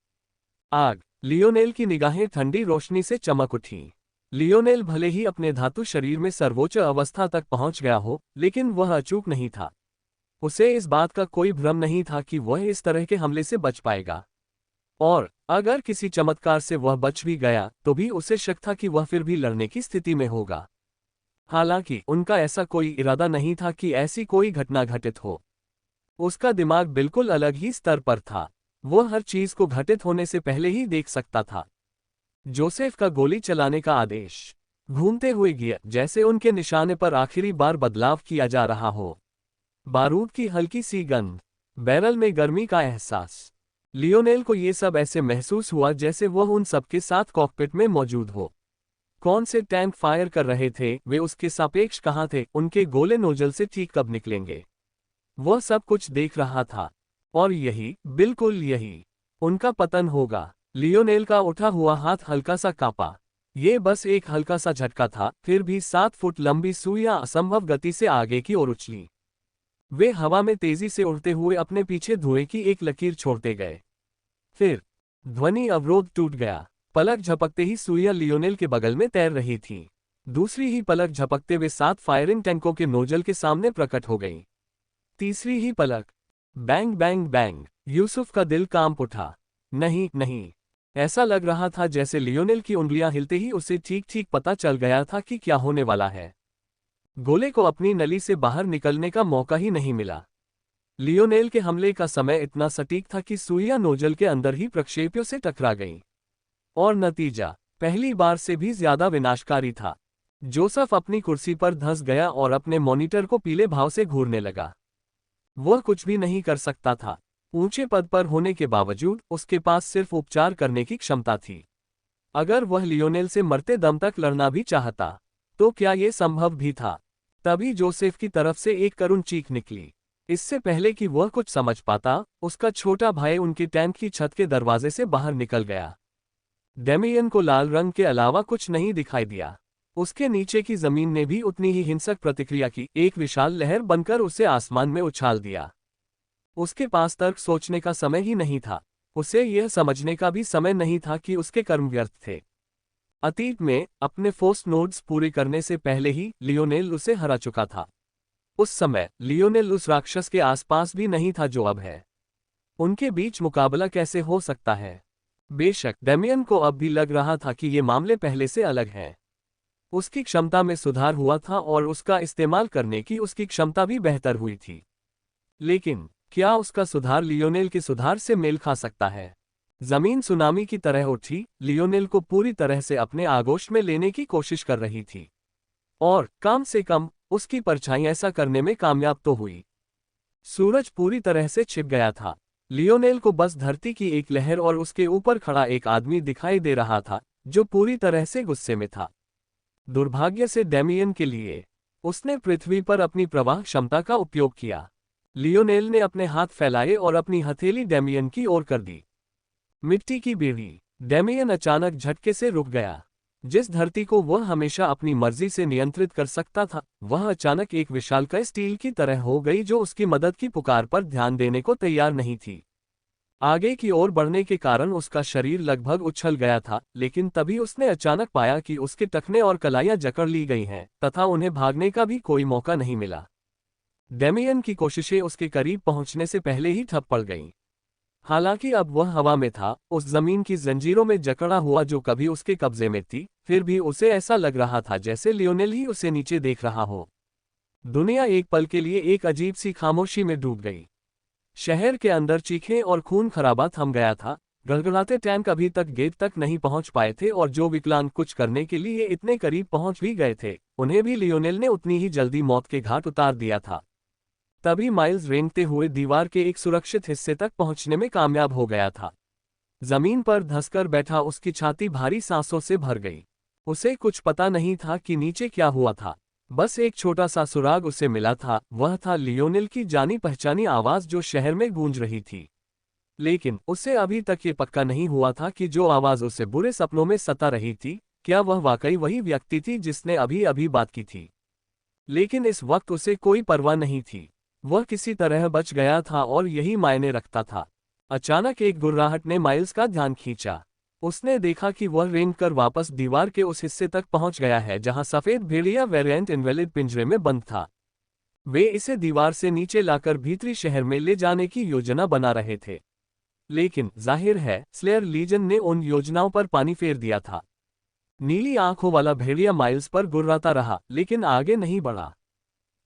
आग। लियोनेल की निगाहें ठंडी रोशनी से चमक उठीं। लियोनेल भले ही अपने धातु शरीर में सर्वोच्च अवस्था तक पहुंच गया हो, लेकिन वह अचूक नहीं था। उसे इस बात का कोई भ्रम नहीं था कि वह इस तरह के हमले से बच पाएगा। और अगर किसी चमत्कार से वह बच भी गया तो भी उसे शक था कि वह फिर भी लड़ने की स्थिति में होगा। हालांकि उनका ऐसा कोई इरादा नहीं था कि ऐसी कोई घटना घटित हो। उसका दिमाग बिल्कुल अलग ही स्तर पर था। वह हर चीज को घटित होने से पहले ही देख सकता था। जोसेफ का गोली चलाने का आदेश घूमते हुए गियर जैसे उनके निशाने पर आखिरी बार बदलाव किया जा रहा हो। बारूद की हल्की सी गंध, बैरल में गर्मी का एहसास। लियोनेल को ये सब ऐसे महसूस हुआ जैसे वह उन सबके साथ कॉकपिट में मौजूद हो। कौन से टैंक फायर कर रहे थे, वे उसके सापेक्ष कहाँ थे, उनके गोले नोजल से ठीक कब निकलेंगे। वह सब कुछ देख रहा था। और यही, बिल्कुल यही, उनका पतन होगा। लियोनेल का उठा हुआ हाथ हल्का सा कांपा। ये बस एक हल्का सा झटका था, फिर भी 7 फुट लंबी सुइयां असंभव गति से आगे की ओर उछली। वे हवा में तेजी से उड़ते हुए अपने पीछे धुएं की एक लकीर छोड़ते गए। फिर ध्वनि अवरोध टूट गया। पलक झपकते ही सुइयां लियोनेल के बगल में तैर रही थीं। दूसरी ही पलक झपकते वे 7 फायरिंग टैंकों के नोजल के सामने प्रकट हो गईं। तीसरी ही पलक, बैंग बैंग बैंग। यूसुफ का दिल कांप उठा। नहीं नहीं, ऐसा लग रहा था जैसे लियोनेल की उंगलियां हिलते ही उसे ठीक ठीक पता चल गया था कि क्या होने वाला है। गोले को अपनी नली से बाहर निकलने का मौका ही नहीं मिला। लियोनेल के हमले का समय इतना सटीक था कि सुइयां नोजल के अंदर ही प्रक्षेप्यों से टकरा गईं। और नतीजा पहली बार से भी ज्यादा विनाशकारी था। जोसेफ अपनी कुर्सी पर धंस गया और अपने मॉनिटर को पीले भाव से घूरने लगा। वह कुछ भी नहीं कर सकता था। ऊंचे पद पर होने के बावजूद उसके पास सिर्फ उपचार करने की क्षमता थी। अगर वह लियोनेल से मरते दम तक लड़ना भी चाहता तो क्या यह संभव भी था? तभी जोसेफ की तरफ से एक करुण चीख निकली। इससे पहले कि वह कुछ समझ पाता, उसका छोटा भाई उनकी टैंक की छत के दरवाजे से बाहर निकल गया। डेमियन को लाल रंग के अलावा कुछ नहीं दिखाई दिया। उसके नीचे की जमीन ने भी उतनी ही हिंसक प्रतिक्रिया की, एक विशाल लहर बनकर उसे आसमान में उछाल दिया। उसके पास तर्क सोचने का समय ही नहीं था। उसे यह समझने का भी समय नहीं था कि उसके कर्म व्यर्थ थे। अतीत में अपने फोर्स नोड्स पूरे करने से पहले ही लियोनेल उसे हरा चुका था। उस समय लियोनेल उस राक्षस के आसपास भी नहीं था जो अब है। उनके बीच मुकाबला कैसे हो सकता है? बेशक डेमियन को अब भी लग रहा था कि ये मामले पहले से अलग हैं। उसकी क्षमता में सुधार हुआ था और उसका इस्तेमाल करने की उसकी क्षमता भी बेहतर हुई थी। लेकिन क्या उसका सुधार लियोनेल के सुधार से मेल खा सकता है? जमीन सुनामी की तरह उठी, लियोनेल को पूरी तरह से अपने आगोश में लेने की कोशिश कर रही थी। और कम से कम उसकी परछाई ऐसा करने में कामयाब तो हुई। सूरज पूरी तरह से छिप गया था। लियोनेल को बस धरती की एक लहर और उसके ऊपर खड़ा एक आदमी दिखाई दे रहा था, जो पूरी तरह से गुस्से में था। दुर्भाग्य से डेमियन के लिए, उसने पृथ्वी पर अपनी प्रवाह क्षमता का उपयोग किया। लियोनेल ने अपने हाथ फैलाए और अपनी हथेली डेमियन की ओर कर दी। मिट्टी की बेड़ी। डेमियन अचानक झटके से रुक गया। जिस धरती को वह हमेशा अपनी मर्जी से नियंत्रित कर सकता था, वह अचानक एक विशालकाय स्टील की तरह हो गई जो उसकी मदद की पुकार पर ध्यान देने को तैयार नहीं थी। आगे की ओर बढ़ने के कारण उसका शरीर लगभग उछल गया था, लेकिन तभी उसने अचानक पाया कि उसके टखने और कलाइयां जकड़ ली गई हैं तथा उन्हें भागने का भी कोई मौका नहीं मिला। डेमियन की कोशिशें उसके करीब पहुंचने से पहले ही ठप पड़ गईं। हालांकि अब वह हवा में था, उस जमीन की जंजीरों में जकड़ा हुआ जो कभी उसके कब्जे में थी, फिर भी उसे ऐसा लग रहा था जैसे लियोनेल ही उसे नीचे देख रहा हो। दुनिया एक पल के लिए एक अजीब सी खामोशी में डूब गई। शहर के अंदर चीखें और खून खराबा थम गया था। गड़गड़ाते टैंक अभी तक गेट तक नहीं पहुंच पाए थे और जो विकलांग कुछ करने के लिए इतने करीब पहुंच भी गए थे, उन्हें भी लियोनेल ने उतनी ही जल्दी मौत के घाट उतार दिया था। तभी माइल्स रेंगते हुए दीवार के एक सुरक्षित हिस्से तक पहुंचने में कामयाब हो गया था। जमीन पर धंसकर बैठा उसकी छाती भारी सांसों से भर गई। उसे कुछ पता नहीं था कि नीचे क्या हुआ था। बस एक छोटा सा सुराग उसे मिला था, वह था लियोनेल की जानी पहचानी आवाज जो शहर में गूंज रही थी। लेकिन उसे अभी तक ये पक्का नहीं हुआ था कि जो आवाज उसे बुरे सपनों में सता रही थी, क्या वह वाकई वही व्यक्ति थी जिसने अभी अभी बात की थी। लेकिन इस वक्त उसे कोई परवाह नहीं थी। वह किसी तरह बच गया था और यही मायने रखता था। अचानक एक गुर्राहट ने माइल्स का ध्यान खींचा। उसने देखा कि वह रेंगकर वापस दीवार के उस हिस्से तक पहुंच गया है जहां सफेद भेड़िया वेरिएंट इनवैलिड पिंजरे में बंद था। वे इसे दीवार से नीचे लाकर भीतरी शहर में ले जाने की योजना बना रहे थे। लेकिन जाहिर है स्लेयर लीजन ने उन योजनाओं पर पानी फेर दिया था। नीली आंखों वाला भेड़िया माइल्स पर गुर्राता रहा, लेकिन आगे नहीं बढ़ा।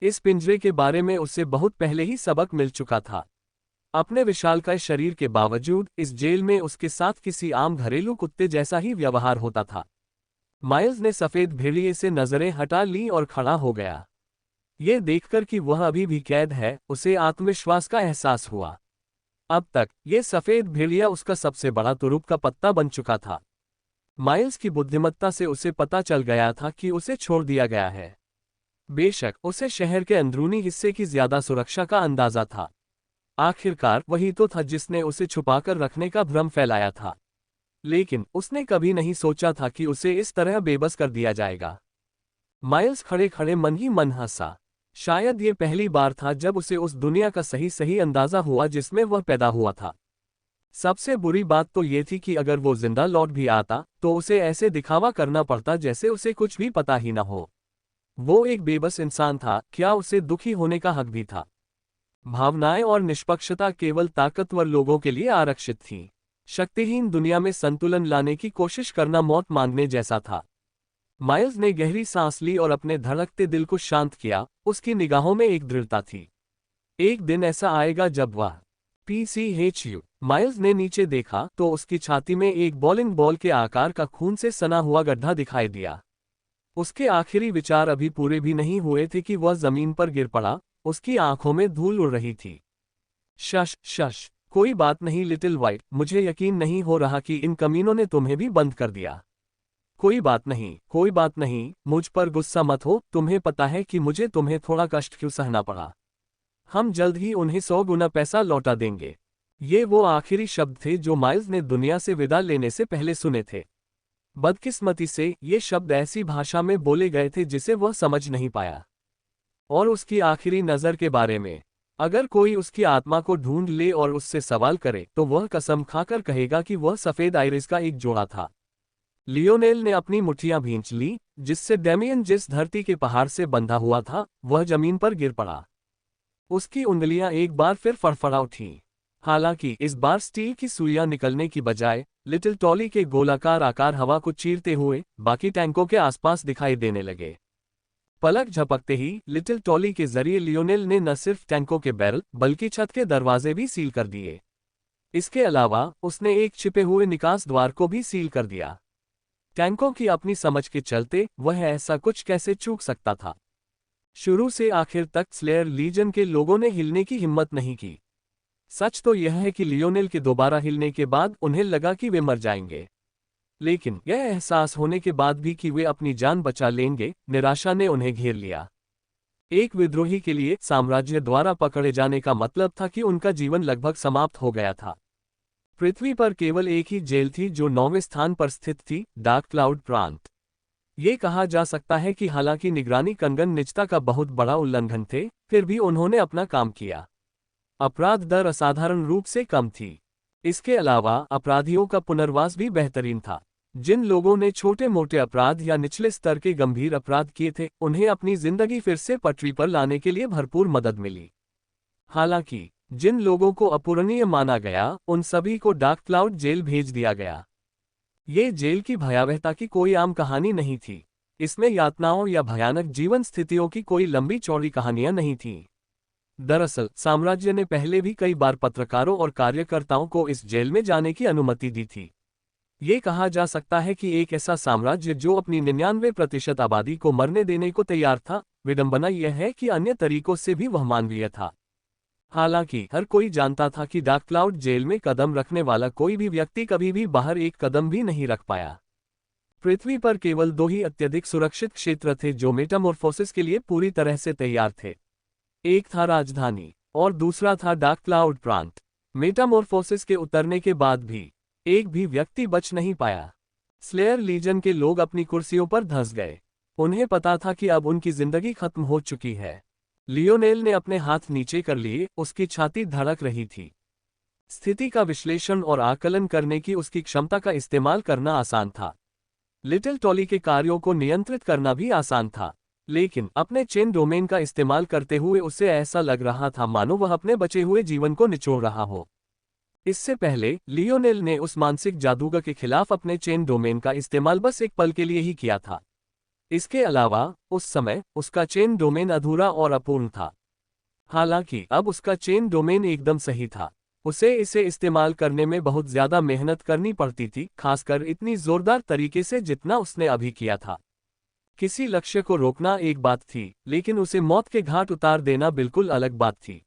इस पिंजरे के बारे में उसे बहुत पहले ही सबक मिल चुका था। अपने विशालकाय शरीर के बावजूद इस जेल में उसके साथ किसी आम घरेलू कुत्ते जैसा ही व्यवहार होता था। माइल्स ने सफेद भेड़िए से नजरें हटा ली और खड़ा हो गया। ये देखकर कि वह अभी भी कैद है, उसे आत्मविश्वास का एहसास हुआ। अब तक ये सफेद भेड़िया उसका सबसे बड़ा तुरुप का पत्ता बन चुका था। माइल्स की बुद्धिमत्ता से उसे पता चल गया था कि उसे छोड़ दिया गया है। बेशक उसे शहर के अंदरूनी हिस्से की ज्यादा सुरक्षा का अंदाजा था। आखिरकार वही तो था जिसने उसे छुपाकर रखने का भ्रम फैलाया था। लेकिन उसने कभी नहीं सोचा था कि उसे इस तरह बेबस कर दिया जाएगा। माइल्स खड़े खड़े मन ही मन हंसा। शायद ये पहली बार था जब उसे उस दुनिया का सही सही अंदाजा हुआ जिसमें वह पैदा हुआ था। सबसे बुरी बात तो ये थी कि अगर वो जिंदा लौट भी आता तो उसे ऐसे दिखावा करना पड़ता जैसे उसे कुछ भी पता ही न हो। वो एक बेबस इंसान था, क्या उसे दुखी होने का हक भी था? भावनाएं और निष्पक्षता केवल ताकतवर लोगों के लिए आरक्षित थी। शक्तिहीन दुनिया में संतुलन लाने की कोशिश करना मौत मांगने जैसा था। माइल्स ने गहरी सांस ली और अपने धड़कते दिल को शांत किया। उसकी निगाहों में एक दृढ़ता थी। एक दिन ऐसा आएगा जब वह PCHU। माइल्स ने नीचे देखा तो उसकी छाती में एक बॉलिंग बॉल के आकार का खून से सना हुआ गड्ढा दिखाई दिया। उसके आखिरी विचार अभी पूरे भी नहीं हुए थे कि वह जमीन पर गिर पड़ा। उसकी आंखों में धूल उड़ रही थी। शश शश, कोई बात नहीं लिटिल वाइट, मुझे यकीन नहीं हो रहा कि इन कमीनों ने तुम्हें भी बंद कर दिया। कोई बात नहीं, कोई बात नहीं, मुझ पर गुस्सा मत हो। तुम्हें पता है कि मुझे तुम्हें थोड़ा कष्ट क्यों सहना पड़ा। हम जल्द ही उन्हें 100 गुना पैसा लौटा देंगे। ये वो आखिरी शब्द थे जो माइल्स ने दुनिया से विदा लेने से पहले सुने थे। बदकिस्मती से ये शब्द ऐसी भाषा में बोले गए थे जिसे वह समझ नहीं पाया। और उसकी आखिरी नज़र के बारे में अगर कोई उसकी आत्मा को ढूंढ ले और उससे सवाल करे तो वह कसम खाकर कहेगा कि वह सफेद आइरिस का एक जोड़ा था। लियोनेल ने अपनी मुट्ठियां भींच ली, जिससे डेमियन जिस धरती के पहाड़ से बंधा हुआ था वह जमीन पर गिर पड़ा। उसकी उंगलियां एक बार फिर फड़फड़ा उठीं। हालांकि इस बार स्टील की सुइयां निकलने की बजाय लिटिल टॉली के गोलाकार आकार हवा को चीरते हुए बाकी टैंकों के आसपास दिखाई देने लगे। पलक झपकते ही लिटिल टॉली के जरिए लियोनेल ने न सिर्फ टैंकों के बैरल बल्कि छत के दरवाजे भी सील कर दिए। इसके अलावा उसने एक छिपे हुए निकास द्वार को भी सील कर दिया। टैंकों की अपनी समझ के चलते वह ऐसा कुछ कैसे चूक सकता था। शुरू से आखिर तक स्लेयर लीजन के लोगों ने हिलने की हिम्मत नहीं की। सच तो यह है कि लियोनेल के दोबारा हिलने के बाद उन्हें लगा कि वे मर जाएंगे, लेकिन यह एहसास होने के बाद भी कि वे अपनी जान बचा लेंगे, निराशा ने उन्हें घेर लिया। एक विद्रोही के लिए साम्राज्य द्वारा पकड़े जाने का मतलब था कि उनका जीवन लगभग समाप्त हो गया था। पृथ्वी पर केवल एक ही जेल थी जो 9वें स्थान पर स्थित थी, डार्क क्लाउड प्रांत। ये कहा जा सकता है कि हालांकि निगरानी कंगन निजता का बहुत बड़ा उल्लंघन थे, फिर भी उन्होंने अपना काम किया। अपराध दर असाधारण रूप से कम थी। इसके अलावा अपराधियों का पुनर्वास भी बेहतरीन था। जिन लोगों ने छोटे मोटे अपराध या निचले स्तर के गंभीर अपराध किए थे, उन्हें अपनी जिंदगी फिर से पटरी पर लाने के लिए भरपूर मदद मिली। हालांकि जिन लोगों को अपूरणीय माना गया, उन सभी को डार्क क्लाउड जेल भेज दिया गया। ये जेल की भयावहता की कोई आम कहानी नहीं थी। इसमें यातनाओं या भयानक जीवन स्थितियों की कोई लंबी चौड़ी कहानियां नहीं थीं। दरअसल साम्राज्य ने पहले भी कई बार पत्रकारों और कार्यकर्ताओं को इस जेल में जाने की अनुमति दी थी। ये कहा जा सकता है कि एक ऐसा साम्राज्य जो अपनी 99% आबादी को मरने देने को तैयार था। विडंबना यह है कि अन्य तरीकों से भी वह मानवीय था। हालांकि हर कोई जानता था कि डार्क क्लाउड जेल में कदम रखने वाला कोई भी व्यक्ति कभी भी बाहर एक कदम भी नहीं रख पाया। पृथ्वी पर केवल 2 ही अत्यधिक सुरक्षित क्षेत्र थे जो मेटामॉर्फोसिस के लिए पूरी तरह से तैयार थे। एक था राजधानी और दूसरा था डार्क क्लाउड प्रांत। मेटामॉर्फोसिस के उतरने के बाद भी एक भी व्यक्ति बच नहीं पाया। स्लेयर लीजन के लोग अपनी कुर्सियों पर धंस गए। उन्हें पता था कि अब उनकी जिंदगी खत्म हो चुकी है। लियोनेल ने अपने हाथ नीचे कर लिए, उसकी छाती धड़क रही थी। स्थिति का विश्लेषण और आकलन करने की उसकी क्षमता का इस्तेमाल करना आसान था। लिटिल टॉली के कार्यों को नियंत्रित करना भी आसान था, लेकिन अपने चेन डोमेन का इस्तेमाल करते हुए उसे ऐसा लग रहा था मानो वह अपने बचे हुए जीवन को निचोड़ रहा हो। इससे पहले लियोनेल ने उस मानसिक जादूगर के खिलाफ अपने चेन डोमेन का इस्तेमाल बस एक पल के लिए ही किया था। इसके अलावा उस समय उसका चेन डोमेन अधूरा और अपूर्ण था। हालांकि अब उसका चेन डोमेन एकदम सही था। उसे इसे इस्तेमाल करने में बहुत ज्यादा मेहनत करनी पड़ती थी, खासकर इतनी जोरदार तरीके से जितना उसने अभी किया था। किसी लक्ष्य को रोकना एक बात थी, लेकिन उसे मौत के घाट उतार देना बिल्कुल अलग बात थी।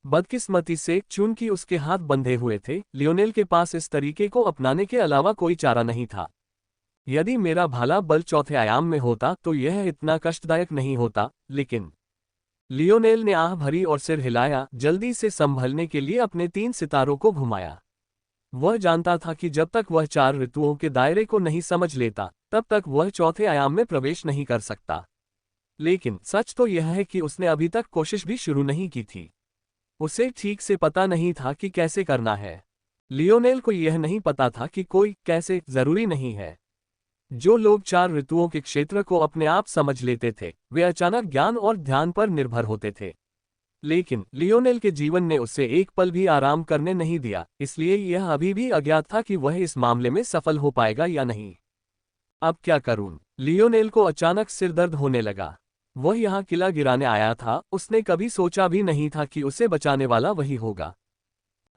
बदकिस्मती से चूंकि उसके हाथ बंधे हुए थे, लियोनेल के पास इस तरीके को अपनाने के अलावा कोई चारा नहीं था। यदि मेरा भाला बल चौथे आयाम में होता तो यह इतना कष्टदायक नहीं होता, लेकिन लियोनेल ने आह भरी और सिर हिलाया, जल्दी से संभलने के लिए अपने 3 सितारों को घुमाया। वह जानता था कि जब तक वह 4 ऋतुओं के दायरे को नहीं समझ लेता, तब तक वह चौथे आयाम में प्रवेश नहीं कर सकता। लेकिन सच तो यह है कि उसने अभी तक कोशिश भी शुरू नहीं की थी। उसे ठीक से पता नहीं था कि कैसे करना है। लियोनेल को यह नहीं पता था कि कोई कैसे जरूरी नहीं है। जो लोग 4 ऋतुओं के क्षेत्र को अपने आप समझ लेते थे, वे अचानक ज्ञान और ध्यान पर निर्भर होते थे। लेकिन लियोनेल के जीवन ने उसे एक पल भी आराम करने नहीं दिया, इसलिए यह अभी भी अज्ञात था कि वह इस मामले में सफल हो पाएगा या नहीं। अब क्या करूं? लियोनेल को अचानक सिरदर्द होने लगा। वह यहाँ किला गिराने आया था, उसने कभी सोचा भी नहीं था कि उसे बचाने वाला वही होगा।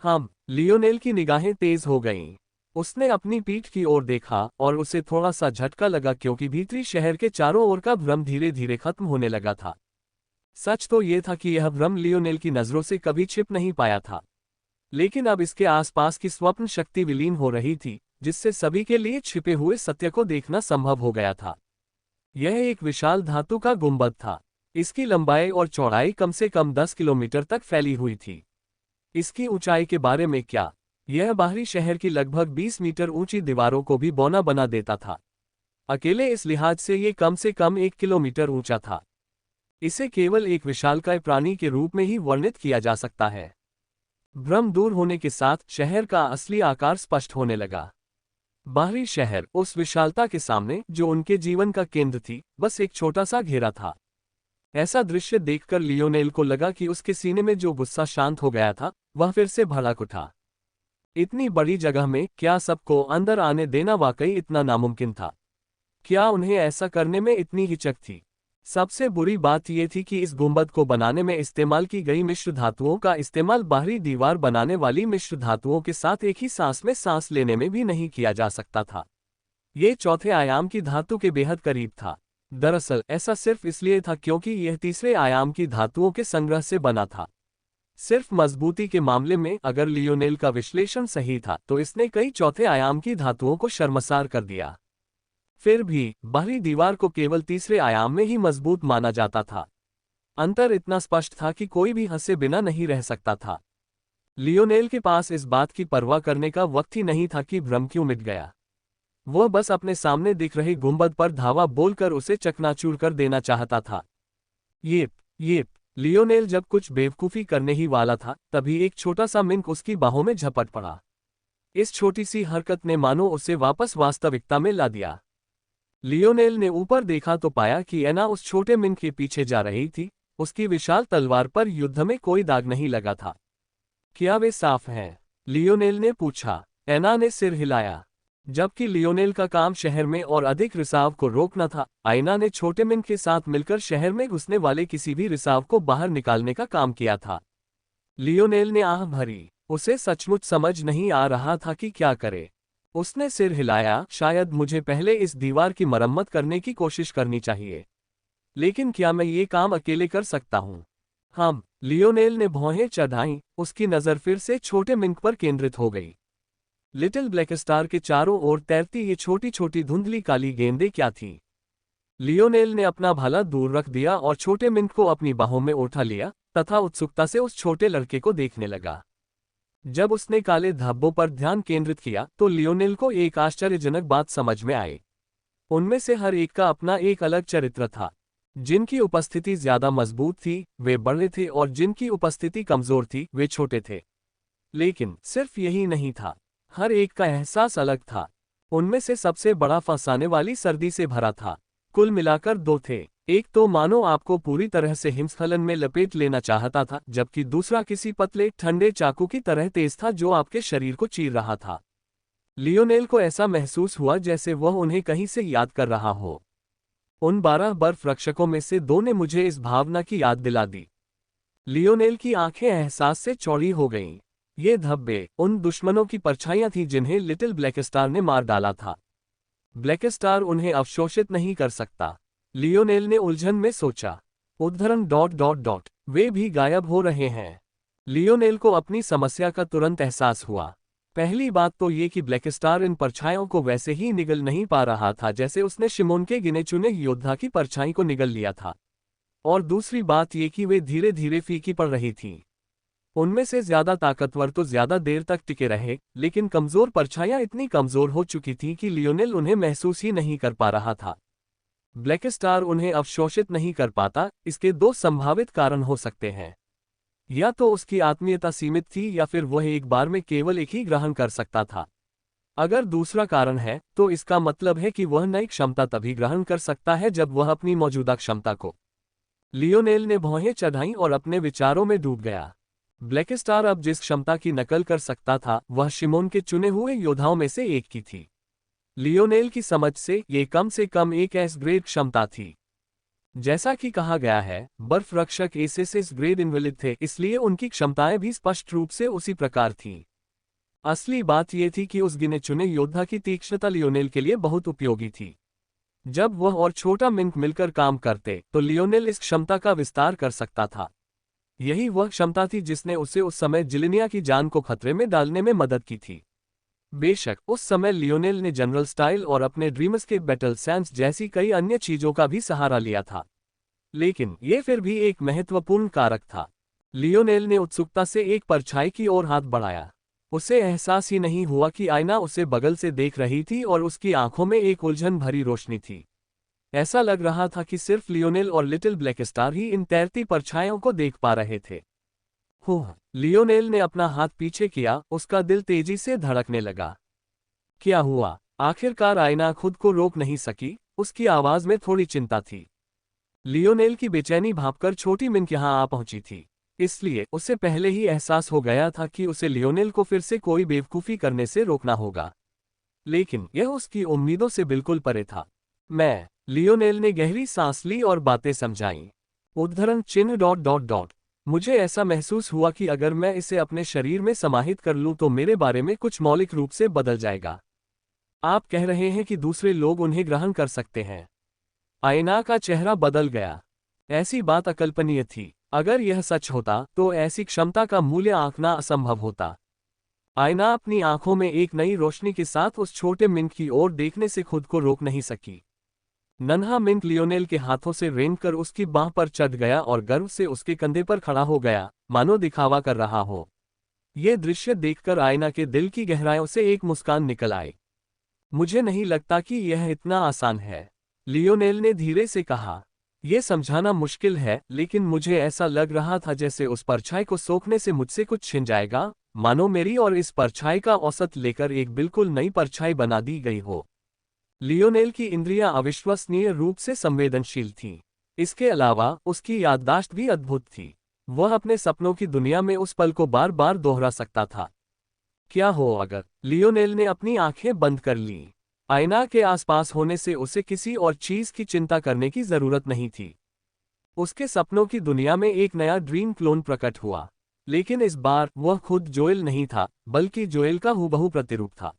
हाँ, लियोनेल की निगाहें तेज हो गईं। उसने अपनी पीठ की ओर देखा और उसे थोड़ा सा झटका लगा क्योंकि भीतरी शहर के चारों ओर का भ्रम धीरे धीरे खत्म होने लगा था। सच तो यह था कि यह भ्रम लियोनेल की नजरों से कभी छिप नहीं पाया था, लेकिन अब इसके आसपास की स्वप्न शक्ति विलीन हो रही थी, जिससे सभी के लिए छिपे हुए सत्य को देखना संभव हो गया था। यह एक विशाल धातु का गुंबद था। इसकी लंबाई और चौड़ाई कम से कम 10 किलोमीटर तक फैली हुई थी। इसकी ऊंचाई के बारे में क्या? यह बाहरी शहर की लगभग 20 मीटर ऊंची दीवारों को भी बौना बना देता था। अकेले इस लिहाज से ये कम 1 किलोमीटर ऊंचा था। इसे केवल एक विशालकाय प्राणी के रूप में ही वर्णित किया जा सकता है। भ्रम दूर होने के साथ शहर का असली आकार स्पष्ट होने लगा। बाहरी शहर उस विशालता के सामने जो उनके जीवन का केंद्र थी, बस एक छोटा सा घेरा था। ऐसा दृश्य देखकर लियोनेल को लगा कि उसके सीने में जो गुस्सा शांत हो गया था, वह फिर से भड़क उठा। इतनी बड़ी जगह में क्या सबको अंदर आने देना वाकई इतना नामुमकिन था? क्या उन्हें ऐसा करने में इतनी हिचक थी? सबसे बुरी बात यह थी कि इस गुंबद को बनाने में इस्तेमाल की गई मिश्र धातुओं का इस्तेमाल बाहरी दीवार बनाने वाली मिश्र धातुओं के साथ एक ही सांस में सांस लेने में भी नहीं किया जा सकता था। ये चौथे आयाम की धातु के बेहद करीब था। दरअसल ऐसा सिर्फ इसलिए था क्योंकि यह तीसरे आयाम की धातुओं के संग्रह से बना था। सिर्फ मजबूती के मामले में अगर लियोनेल का विश्लेषण सही था तो इसने कई चौथे आयाम की धातुओं को शर्मसार कर दिया। फिर भी बाहरी दीवार को केवल तीसरे आयाम में ही मजबूत माना जाता था। अंतर इतना स्पष्ट था कि कोई भी हंसे बिना नहीं रह सकता था। लियोनेल के पास इस बात की परवाह करने का वक्त ही नहीं था कि भ्रम क्यों मिट गया। वह बस अपने सामने दिख रही गुंबद पर धावा बोलकर उसे चकनाचूर कर देना चाहता था। येप लियोनेल जब कुछ बेवकूफ़ी करने ही वाला था, तभी एक छोटा सा मिंक उसकी बाहों में झपट पड़ा। इस छोटी सी हरकत ने मानो उसे वापस वास्तविकता में ला दिया। लियोनेल ने ऊपर देखा तो पाया कि एना उस छोटे मिंक के पीछे जा रही थी। उसकी विशाल तलवार पर युद्ध में कोई दाग नहीं लगा था। क्या वे साफ हैं? लियोनेल ने पूछा। एना ने सिर हिलाया। जबकि लियोनेल का काम शहर में और अधिक रिसाव को रोकना था, आइना ने छोटे मिंक के साथ मिलकर शहर में घुसने वाले किसी भी रिसाव को बाहर निकालने का काम किया था। लियोनेल ने आह भरी। उसे सचमुच समझ नहीं आ रहा था कि क्या करे। उसने सिर हिलाया। शायद मुझे पहले इस दीवार की मरम्मत करने की कोशिश करनी चाहिए। लेकिन क्या मैं ये काम अकेले कर सकता हूँ? हाँ, लियोनेल ने भौहें चढ़ाईं। उसकी नज़र फिर से छोटे मिंक पर केंद्रित हो गई। लिटिल ब्लैक स्टार के चारों ओर तैरती ये छोटी छोटी धुंधली काली गेंदें क्या थीं? लियोनेल ने अपना भाला दूर रख दिया और छोटे मिंक को अपनी बाहों में उठा लिया तथा उत्सुकता से उस छोटे लड़के को देखने लगा। जब उसने काले धब्बों पर ध्यान केंद्रित किया तो लियोनेल को एक आश्चर्यजनक बात समझ में आई। उनमें से हर एक का अपना एक अलग चरित्र था। जिनकी उपस्थिति ज्यादा मजबूत थी वे बड़े थे और जिनकी उपस्थिति कमजोर थी वे छोटे थे। लेकिन सिर्फ यही नहीं था, हर एक का एहसास अलग था। उनमें से सबसे बड़ा फंसाने वाली सर्दी से भरा था। कुल मिलाकर दो थे। एक तो मानो आपको पूरी तरह से हिमस्खलन में लपेट लेना चाहता था, जबकि दूसरा किसी पतले ठंडे चाकू की तरह तेज था जो आपके शरीर को चीर रहा था। लियोनेल को ऐसा महसूस हुआ जैसे वह उन्हें कहीं से याद कर रहा हो। उन 12 बर्फ रक्षकों में से 2 ने मुझे इस भावना की याद दिला दी। लियोनेल की आंखें एहसास से चौड़ी हो गईं। ये धब्बे उन दुश्मनों की परछाइयां थीं जिन्हें लिटिल ब्लैक स्टार ने मार डाला था। ब्लैक स्टार उन्हें अवशोषित नहीं कर सकता, लियोनेल ने उलझन में सोचा। उद्धरण ... वे भी गायब हो रहे हैं। लियोनेल को अपनी समस्या का तुरंत एहसास हुआ। पहली बात तो ये कि ब्लैक स्टार इन परछाइयों को वैसे ही निगल नहीं पा रहा था जैसे उसने शिमोन के गिने चुने योद्धा की परछाई को निगल लिया था। और दूसरी बात ये कि वे धीरे धीरे फीकी पड़ रही थीं। उनमें से ज्यादा ताकतवर तो ज्यादा देर तक टिके रहे, लेकिन कमजोर परछाइयां इतनी कमजोर हो चुकी थीं कि लियोनेल उन्हें महसूस ही नहीं कर पा रहा था। ब्लैक स्टार उन्हें अवशोषित नहीं कर पाता, इसके 2 संभावित कारण हो सकते हैं। या तो उसकी आत्मीयता सीमित थी या फिर वह एक बार में केवल एक ही ग्रहण कर सकता था। अगर दूसरा कारण है तो इसका मतलब है कि वह नई क्षमता तभी ग्रहण कर सकता है जब वह अपनी मौजूदा क्षमता को। लियोनेल ने भौहें चढ़ाईं और अपने विचारों में डूब गया। ब्लैक स्टार अब जिस क्षमता की नकल कर सकता था वह शिमोन के चुने हुए योद्धाओं में से एक की थी। लियोनेल की समझ से कम एक एस ग्रेड क्षमता थी। जैसा कि कहा गया है, बर्फ रक्षक एस ग्रेड इनवैलिड थे, इसलिए उनकी क्षमताएं भी स्पष्ट रूप से उसी प्रकार थीं। असली बात यह थी कि उस गिने चुने योद्धा की तीक्ष्णता लियोनेल के लिए बहुत उपयोगी थी। जब वह और छोटा मिंक मिलकर काम करते तो लियोनेल इस क्षमता का विस्तार कर सकता था। यही वह क्षमता थी जिसने उसे उस समय जिलिनिया की जान को खतरे में डालने में मदद की थी। बेशक उस समय लियोनेल ने जनरल स्टाइल और अपने ड्रीमर्स के बैटल सेंस जैसी कई अन्य चीजों का भी सहारा लिया था, लेकिन ये फिर भी एक महत्वपूर्ण कारक था। लियोनेल ने उत्सुकता से एक परछाई की ओर हाथ बढ़ाया। उसे एहसास ही नहीं हुआ कि आईना उसे बगल से देख रही थी और उसकी आंखों में एक उलझन भरी रोशनी थी। ऐसा लग रहा था कि सिर्फ लियोनेल और लिटिल ब्लैक स्टार ही इन तैरती परछाइयों को देख पा रहे थे। लियोनेल ने अपना हाथ पीछे किया, उसका दिल तेजी से धड़कने लगा। क्या हुआ? आखिरकार आयना खुद को रोक नहीं सकी, उसकी आवाज में थोड़ी चिंता थी। लियोनेल की बेचैनी भांपकर छोटी मिंक यहां आ पहुंची थी, इसलिए उसे पहले ही एहसास हो गया था कि उसे लियोनेल को फिर से कोई बेवकूफी करने से रोकना होगा। लेकिन यह उसकी उम्मीदों से बिल्कुल परे था। लियोनेल ने गहरी सांस ली और बातें समझाईं। उद्धरण चिन्ह ... मुझे ऐसा महसूस हुआ कि अगर मैं इसे अपने शरीर में समाहित कर लूं तो मेरे बारे में कुछ मौलिक रूप से बदल जाएगा। आप कह रहे हैं कि दूसरे लोग उन्हें ग्रहण कर सकते हैं? आयना का चेहरा बदल गया। ऐसी बात अकल्पनीय थी। अगर यह सच होता तो ऐसी क्षमता का मूल्य आंकना असंभव होता। आयना अपनी आंखों में एक नई रोशनी के साथ उस छोटे मिंक की ओर देखने से खुद को रोक नहीं सकी। नन्हा मिंक लियोनेल के हाथों से रेंगकर उसकी बाह पर चढ़ गया और गर्व से उसके कंधे पर खड़ा हो गया, मानो दिखावा कर रहा हो। यह दृश्य देखकर आयना के दिल की गहराइयों से एक मुस्कान निकल आई। मुझे नहीं लगता कि यह इतना आसान है, लियोनेल ने धीरे से कहा। यह समझाना मुश्किल है, लेकिन मुझे ऐसा लग रहा था जैसे उस परछाई को सोखने से मुझसे कुछ छिन जाएगा, मानो मेरी और इस परछाई का औसत लेकर एक बिल्कुल नई परछाई बना दी गई हो। लियोनेल की इंद्रियां अविश्वसनीय रूप से संवेदनशील थीं। इसके अलावा उसकी याददाश्त भी अद्भुत थी। वह अपने सपनों की दुनिया में उस पल को बार बार दोहरा सकता था। क्या हो अगर? लियोनेल ने अपनी आंखें बंद कर लीं। आयना के आसपास होने से उसे किसी और चीज की चिंता करने की जरूरत नहीं थी। उसके सपनों की दुनिया में एक नया ड्रीम क्लोन प्रकट हुआ, लेकिन इस बार वह खुद जोएल नहीं था, बल्कि जोएल का हूबहू प्रतिरूप था।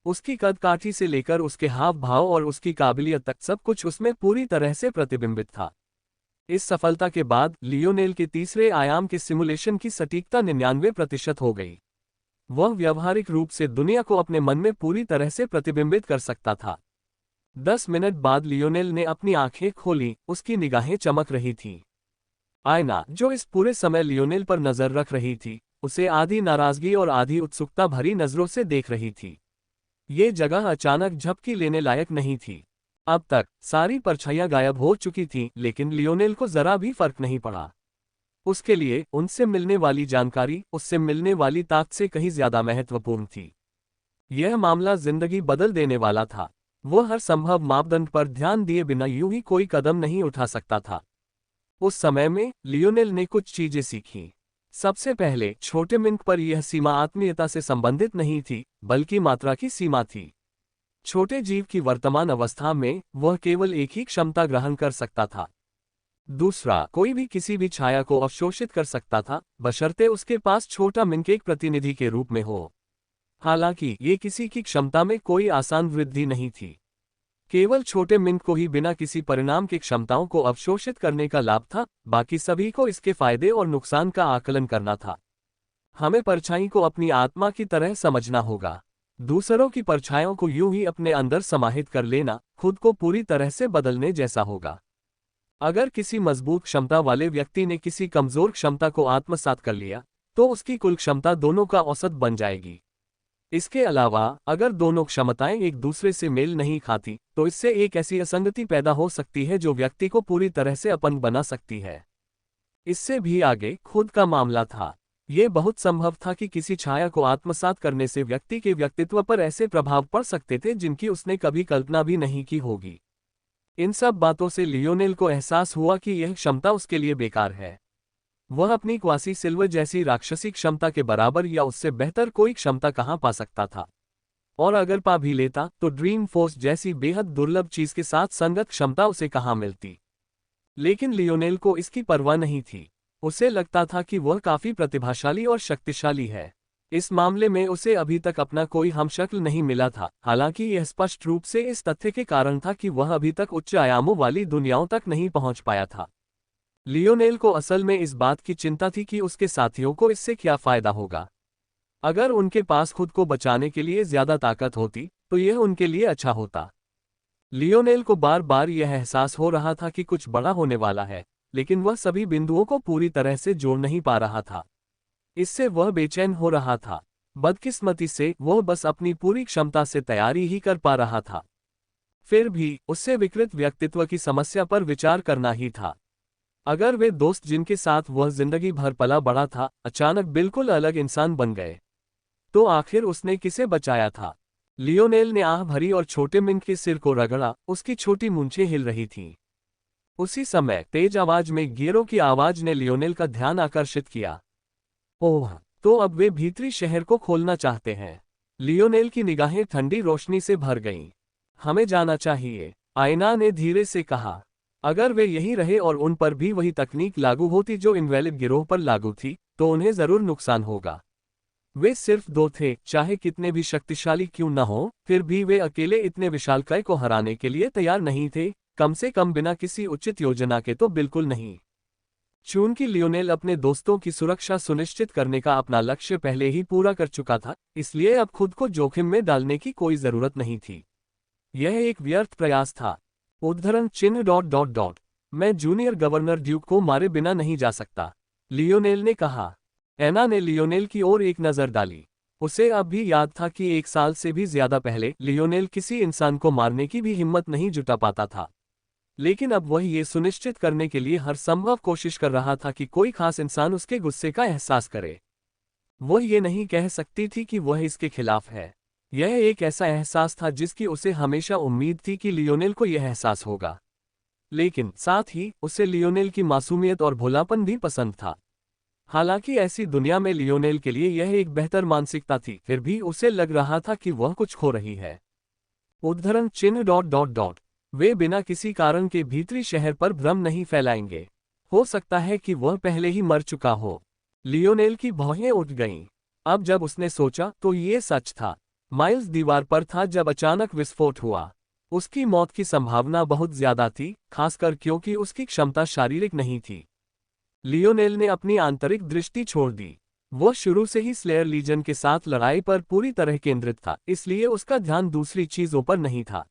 उसकी कदकाठी से लेकर उसके हाव भाव और उसकी काबिलियत तक सब कुछ उसमें पूरी तरह से प्रतिबिंबित था। इस सफलता के बाद लियोनेल के तीसरे आयाम के सिमुलेशन की सटीकता 99% हो गई। वह व्यावहारिक रूप से दुनिया को अपने मन में पूरी तरह से प्रतिबिंबित कर सकता था। 10 मिनट बाद लियोनेल ने अपनी आंखें खोलीं, उसकी निगाहें चमक रही थीं। आयना, जो इस पूरे समय लियोनेल पर नजर रख रही थी, उसे आधी नाराजगी और आधी उत्सुकता भरी नजरों से देख रही थी। ये जगह अचानक झपकी लेने लायक नहीं थी। अब तक सारी परछाइयां गायब हो चुकी थीं, लेकिन लियोनेल को जरा भी फर्क नहीं पड़ा। उसके लिए उनसे मिलने वाली जानकारी उससे मिलने वाली ताकत से कहीं ज्यादा महत्वपूर्ण थी। यह मामला जिंदगी बदल देने वाला था। वह हर संभव मापदंड पर ध्यान दिए बिना यूं ही कोई कदम नहीं उठा सकता था। उस समय में लियोनेल ने कुछ चीजें सीखीं। सबसे पहले, छोटे मिंक पर यह सीमा आत्मीयता से संबंधित नहीं थी, बल्कि मात्रा की सीमा थी। छोटे जीव की वर्तमान अवस्था में वह केवल एक ही क्षमता ग्रहण कर सकता था। दूसरा, कोई भी किसी भी छाया को अवशोषित कर सकता था, बशर्ते उसके पास छोटा मिंक एक प्रतिनिधि के रूप में हो। हालांकि ये किसी की क्षमता में कोई आसान वृद्धि नहीं थी। केवल छोटे मिंक को ही बिना किसी परिणाम की क्षमताओं को अवशोषित करने का लाभ था, बाकी सभी को इसके फायदे और नुकसान का आकलन करना था। हमें परछाई को अपनी आत्मा की तरह समझना होगा। दूसरों की परछाइयों को यूं ही अपने अंदर समाहित कर लेना खुद को पूरी तरह से बदलने जैसा होगा। अगर किसी मजबूत क्षमता वाले व्यक्ति ने किसी कमजोर क्षमता को आत्मसात कर लिया, तो उसकी कुल क्षमता दोनों का औसत बन जाएगी। इसके अलावा अगर दोनों क्षमताएं एक दूसरे से मेल नहीं खाती, तो इससे एक ऐसी असंगति पैदा हो सकती है जो व्यक्ति को पूरी तरह से अपंग बना सकती है। इससे भी आगे खुद का मामला था। यह बहुत संभव था कि किसी छाया को आत्मसात करने से व्यक्ति के व्यक्तित्व पर ऐसे प्रभाव पड़ सकते थे जिनकी उसने कभी कल्पना भी नहीं की होगी। इन सब बातों से लियोनेल को एहसास हुआ कि यह क्षमता उसके लिए बेकार है। वह अपनी क्वासी सिल्वर जैसी राक्षसी क्षमता के बराबर या उससे बेहतर कोई क्षमता कहां पा सकता था, और अगर पा भी लेता तो ड्रीम फोर्स जैसी बेहद दुर्लभ चीज के साथ संगत क्षमता उसे कहां मिलती। लेकिन लियोनेल को इसकी परवाह नहीं थी। उसे लगता था कि वह काफी प्रतिभाशाली और शक्तिशाली है। इस मामले में उसे अभी तक अपना कोई हमशक्ल नहीं मिला था, हालांकि यह स्पष्ट रूप से इस तथ्य के कारण था कि वह अभी तक उच्च आयामों वाली दुनियाओं तक नहीं पहुंच पाया था। लियोनेल को असल में इस बात की चिंता थी कि उसके साथियों को इससे क्या फायदा होगा। अगर उनके पास खुद को बचाने के लिए ज्यादा ताकत होती, तो यह उनके लिए अच्छा होता। लियोनेल को बार बार यह एहसास हो रहा था कि कुछ बड़ा होने वाला है, लेकिन वह सभी बिंदुओं को पूरी तरह से जोड़ नहीं पा रहा था। इससे वह बेचैन हो रहा था। बदकिस्मती से वह बस अपनी पूरी क्षमता से तैयारी ही कर पा रहा था। फिर भी उससे विकृत व्यक्तित्व की समस्या पर विचार करना ही था। अगर वे दोस्त जिनके साथ वह जिंदगी भर पला बड़ा था अचानक बिल्कुल अलग इंसान बन गए, तो आखिर उसने किसे बचाया था? लियोनेल ने आह भरी और छोटे मिंट के सिर को रगड़ा, उसकी छोटी मूंछें हिल रही थीं। उसी समय तेज आवाज में गियरों की आवाज ने लियोनेल का ध्यान आकर्षित किया। ओह, तो अब वे भीतरी शहर को खोलना चाहते हैं। लियोनेल की निगाहें ठंडी रोशनी से भर गईं। हमें जाना चाहिए, आयना ने धीरे से कहा। अगर वे यहीं रहे और उन पर भी वही तकनीक लागू होती जो इनवैलिड गिरोह पर लागू थी, तो उन्हें जरूर नुकसान होगा। वे सिर्फ दो थे, चाहे कितने भी शक्तिशाली क्यों न हो, फिर भी वे अकेले इतने विशालकाय को हराने के लिए तैयार नहीं थे, कम से कम बिना किसी उचित योजना के तो बिल्कुल नहीं। चूंकि लियोनेल अपने दोस्तों की सुरक्षा सुनिश्चित करने का अपना लक्ष्य पहले ही पूरा कर चुका था, इसलिए अब खुद को जोखिम में डालने की कोई जरूरत नहीं थी। यह एक व्यर्थ प्रयास था। उद्धरण चिन्ह। मैं जूनियर गवर्नर ड्यूक को मारे बिना नहीं जा सकता, लियोनेल ने कहा। एना ने लियोनेल की ओर एक नजर डाली। उसे अब भी याद था कि 1 साल से भी ज्यादा पहले लियोनेल किसी इंसान को मारने की भी हिम्मत नहीं जुटा पाता था। लेकिन अब वह ये सुनिश्चित करने के लिए हर संभव कोशिश कर रहा था कि कोई खास इंसान उसके गुस्से का एहसास करे। वह ये नहीं कह सकती थी कि वह इसके खिलाफ है। यह एक ऐसा एहसास था जिसकी उसे हमेशा उम्मीद थी कि लियोनेल को यह एहसास होगा। लेकिन साथ ही उसे लियोनेल की मासूमियत और भोलापन भी पसंद था। हालांकि ऐसी दुनिया में लियोनेल के लिए यह एक बेहतर मानसिकता थी, फिर भी उसे लग रहा था कि वह कुछ खो रही है। उद्धरण चिन्ह। वे बिना किसी कारण के भीतरी शहर पर भ्रम नहीं फैलाएंगे। हो सकता है कि वह पहले ही मर चुका हो। लियोनेल की भौहें उठ गईं। अब जब उसने सोचा तो ये सच था। माइल्स दीवार पर था जब अचानक विस्फोट हुआ। उसकी मौत की संभावना बहुत ज्यादा थी, खासकर क्योंकि उसकी क्षमता शारीरिक नहीं थी। लियोनेल ने अपनी आंतरिक दृष्टि छोड़ दी। वह शुरू से ही स्लेयर लीजन के साथ लड़ाई पर पूरी तरह केंद्रित था, इसलिए उसका ध्यान दूसरी चीजों पर नहीं था।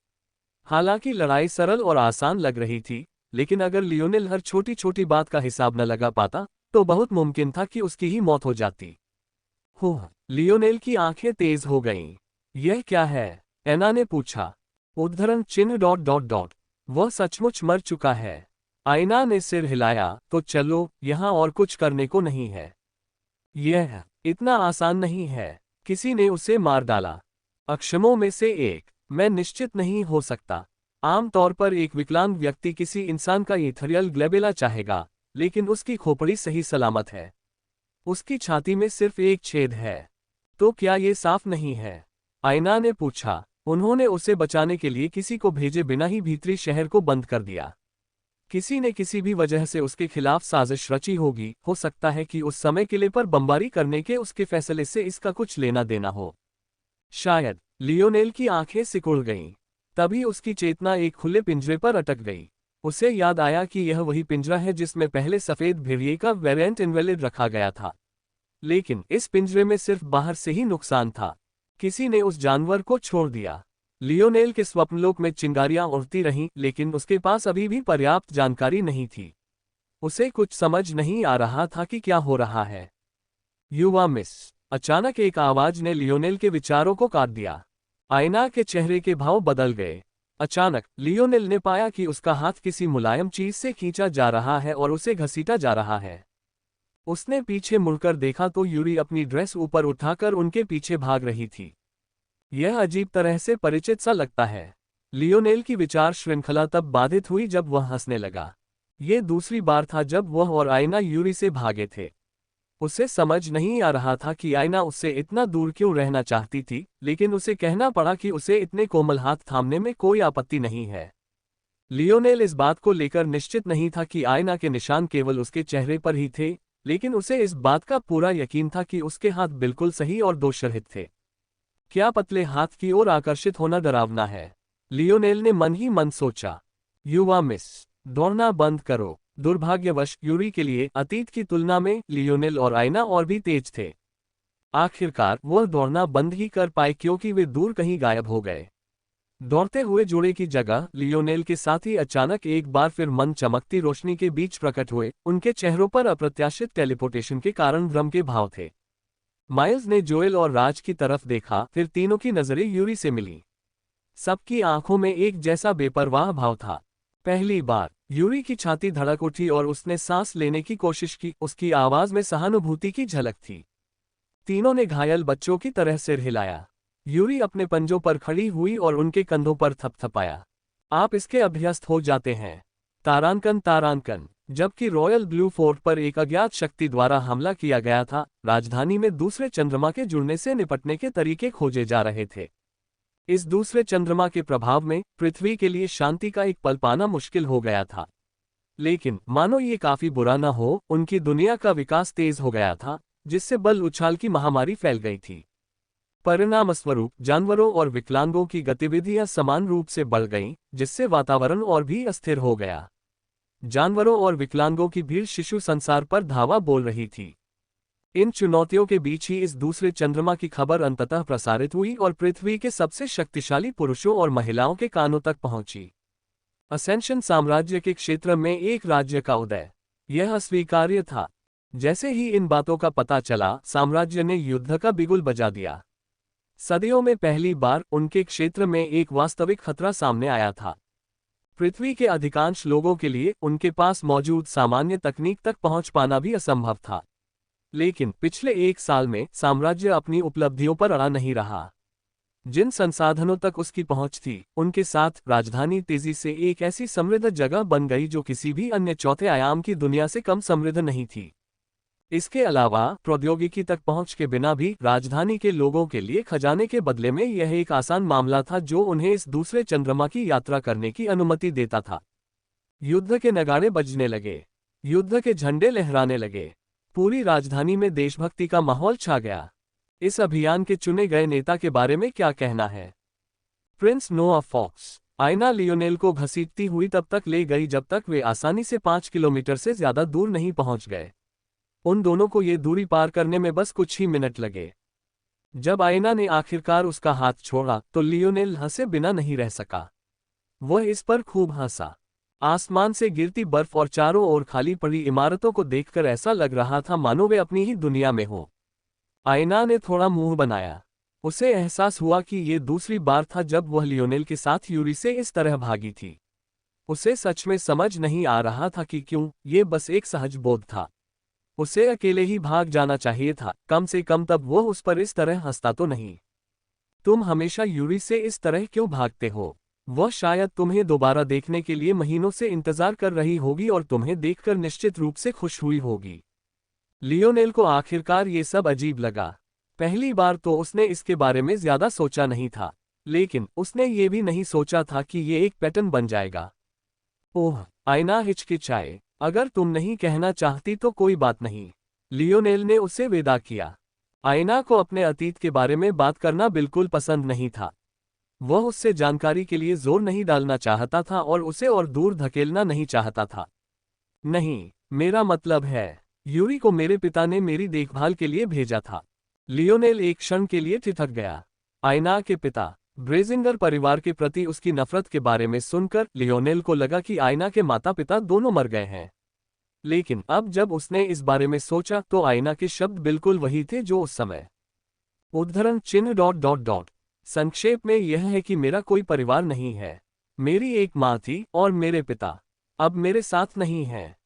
हालांकि लड़ाई सरल और आसान लग रही थी, लेकिन अगर लियोनेल हर छोटी छोटी बात का हिसाब न लगा पाता, तो बहुत मुमकिन था कि उसकी ही मौत हो जाती। लियोनेल की आंखें तेज हो गईं। यह क्या है? एना ने पूछा। उद्धरण चिन्ह। वह सचमुच मर चुका है। आयना ने सिर हिलाया। तो चलो, यहां और कुछ करने को नहीं है। यह इतना आसान नहीं है। किसी ने उसे मार डाला। अक्षमों में से एक। मैं निश्चित नहीं हो सकता। आमतौर पर एक विकलांग व्यक्ति किसी इंसान का इथेरियल ग्लेबेला चाहेगा, लेकिन उसकी खोपड़ी सही सलामत है। उसकी छाती में सिर्फ एक छेद है। तो क्या ये साफ नहीं है? आयना ने पूछा। उन्होंने उसे बचाने के लिए किसी को भेजे बिना ही भीतरी शहर को बंद कर दिया। किसी ने किसी भी वजह से उसके खिलाफ साजिश रची होगी। हो सकता है कि उस समय किले पर बमबारी करने के उसके फैसले से इसका कुछ लेना देना हो। शायद। लियोनेल की आंखें सिकुड़ गईं। तभी उसकी चेतना एक खुले पिंजरे पर अटक गई। उसे याद आया कि यह वही पिंजरा है जिसमें पहले सफेद भेड़िए का वेरिएंट इनवैलिड रखा गया था। लेकिन इस पिंजरे में सिर्फ बाहर से ही नुकसान था। किसी ने उस जानवर को छोड़ दिया। लियोनेल के स्वप्नलोक में चिंगारियां उड़ती रहीं, लेकिन उसके पास अभी भी पर्याप्त जानकारी नहीं थी। उसे कुछ समझ नहीं आ रहा था कि क्या हो रहा है। युवा मिस। अचानक एक आवाज ने लियोनेल के विचारों को काट दिया। आयना के चेहरे के भाव बदल गए। अचानक लियोनेल ने पाया कि उसका हाथ किसी मुलायम चीज से खींचा जा रहा है और उसे घसीटा जा रहा है। उसने पीछे मुड़कर देखा तो यूरी अपनी ड्रेस ऊपर उठाकर उनके पीछे भाग रही थी। यह अजीब तरह से परिचित सा लगता है। लियोनेल की विचार श्रृंखला तब बाधित हुई जब वह हंसने लगा। ये दूसरी बार था जब वह और आयना यूरी से भागे थे। उसे समझ नहीं आ रहा था कि आयना उससे इतना दूर क्यों रहना चाहती थी, लेकिन उसे कहना पड़ा कि उसे इतने कोमल हाथ थामने में कोई आपत्ति नहीं है। लियोनेल इस बात को लेकर निश्चित नहीं था कि आयना के निशान केवल उसके चेहरे पर ही थे, लेकिन उसे इस बात का पूरा यकीन था कि उसके हाथ बिल्कुल सही और दोषरहित थे। क्या पतले हाथ की ओर आकर्षित होना डरावना है? लियोनेल ने मन ही मन सोचा। युवा मिस, दौड़ना बंद करो। दुर्भाग्यवश यूरी के लिए अतीत की तुलना में लियोनेल और आयना और भी तेज थे। आखिरकार वह दौड़ना बंद ही कर पाए क्योंकि वे दूर कहीं गायब हो गए। दौड़ते हुए जोड़े की जगह लियोनेल के साथी अचानक एक बार फिर मन चमकती रोशनी के बीच प्रकट हुए। उनके चेहरों पर अप्रत्याशित टेलीपोर्टेशन के कारण भ्रम के भाव थे। माइल्स ने जोएल और राज की तरफ देखा, फिर तीनों की नजरें यूरी से मिली। सबकी आंखों में एक जैसा बेपरवाह भाव था। पहली बार यूरी की छाती धड़क उठी और उसने सांस लेने की कोशिश की, उसकी आवाज में सहानुभूति की झलक थी। तीनों ने घायल बच्चों की तरह सिर हिलाया। यूरी अपने पंजों पर खड़ी हुई और उनके कंधों पर थपथपाया। आप इसके अभ्यस्त हो जाते हैं। तारांकन तारांकन। जबकि रॉयल ब्लू फोर्ट पर एक अज्ञात शक्ति द्वारा हमला किया गया था, राजधानी में दूसरे चंद्रमा के जुड़ने से निपटने के तरीके खोजे जा रहे थे। इस दूसरे चंद्रमा के प्रभाव में पृथ्वी के लिए शांति का एक पल पाना मुश्किल हो गया था। लेकिन मानो ये काफी बुरा न हो, उनकी दुनिया का विकास तेज हो गया था, जिससे बल उछाल की महामारी फैल गई थी। परिणामस्वरूप जानवरों और विकलांगों की गतिविधियां समान रूप से बढ़ गईं, जिससे वातावरण और भी अस्थिर हो गया। जानवरों और विकलांगों की भीड़ शिशु संसार पर धावा बोल रही थी। इन चुनौतियों के बीच ही इस दूसरे चंद्रमा की खबर अंततः प्रसारित हुई और पृथ्वी के सबसे शक्तिशाली पुरुषों और महिलाओं के कानों तक पहुंची। असेंशन साम्राज्य के क्षेत्र में एक राज्य का उदय। यह अस्वीकार्य था। जैसे ही इन बातों का पता चला, साम्राज्य ने युद्ध का बिगुल बजा दिया। सदियों में पहली बार उनके क्षेत्र में एक वास्तविक खतरा सामने आया था। पृथ्वी के अधिकांश लोगों के लिए उनके पास मौजूद सामान्य तकनीक तक पहुंच पाना भी असंभव था। लेकिन पिछले एक साल में साम्राज्य अपनी उपलब्धियों पर अड़ा नहीं रहा। जिन संसाधनों तक उसकी पहुंच थी, उनके साथ राजधानी तेजी से एक ऐसी समृद्ध जगह बन गई जो किसी भी अन्य चौथे आयाम की दुनिया से कम समृद्ध नहीं थी। इसके अलावा प्रौद्योगिकी तक पहुंच के बिना भी राजधानी के लोगों के लिए खजाने के बदले में यह एक आसान मामला था जो उन्हें इस दूसरे चंद्रमा की यात्रा करने की अनुमति देता था। युद्ध के नगाड़े बजने लगे। युद्ध के झंडे लहराने लगे। पूरी राजधानी में देशभक्ति का माहौल छा गया। इस अभियान के चुने गए नेता के बारे में क्या कहना है? प्रिंस नोआ फॉक्स। आयना लियोनेल को घसीटती हुई तब तक ले गई जब तक वे आसानी से 5 किलोमीटर से ज्यादा दूर नहीं पहुंच गए। उन दोनों को ये दूरी पार करने में बस कुछ ही मिनट लगे। जब आयना ने आखिरकार उसका हाथ छोड़ा तो लियोनेल हंसे बिना नहीं रह सका। वह इस पर खूब हंसा। आसमान से गिरती बर्फ और चारों ओर खाली पड़ी इमारतों को देखकर ऐसा लग रहा था मानो वे अपनी ही दुनिया में हो। आयना ने थोड़ा मुंह बनाया। उसे एहसास हुआ कि ये दूसरी बार था जब वह लियोनेल के साथ यूरी से इस तरह भागी थी। उसे सच में समझ नहीं आ रहा था कि क्यों, ये बस एक सहज बोध था। उसे अकेले ही भाग जाना चाहिए था, कम से कम तब वो उस पर इस तरह हंसता तो नहीं। तुम हमेशा यूरी से इस तरह क्यों भागते हो? वह शायद तुम्हें दोबारा देखने के लिए महीनों से इंतजार कर रही होगी और तुम्हें देखकर निश्चित रूप से खुश हुई होगी। लियोनेल को आखिरकार ये सब अजीब लगा। पहली बार तो उसने इसके बारे में ज्यादा सोचा नहीं था, लेकिन उसने ये भी नहीं सोचा था कि ये एक पैटर्न बन जाएगा। ओह, आयना हिचकिचाए। अगर तुम नहीं कहना चाहती तो कोई बात नहीं। लियोनेल ने उसे विदा किया। आयना को अपने अतीत के बारे में बात करना बिल्कुल पसंद नहीं था। वह उससे जानकारी के लिए जोर नहीं डालना चाहता था और उसे और दूर धकेलना नहीं चाहता था। नहीं, मेरा मतलब है, यूरी को मेरे पिता ने मेरी देखभाल के लिए भेजा था। लियोनेल एक क्षण के लिए ठिठक गया। आयना के पिता। ब्रेजिंगर परिवार के प्रति उसकी नफरत के बारे में सुनकर लियोनेल को लगा कि आयना के माता पिता दोनों मर गए हैं। लेकिन अब जब उसने इस बारे में सोचा तो आयना के शब्द बिल्कुल वही थे जो उस समय। उद्धरण चिन्ह ... संक्षेप में यह है कि मेरा कोई परिवार नहीं है। मेरी एक माँ थी और मेरे पिता अब मेरे साथ नहीं हैं।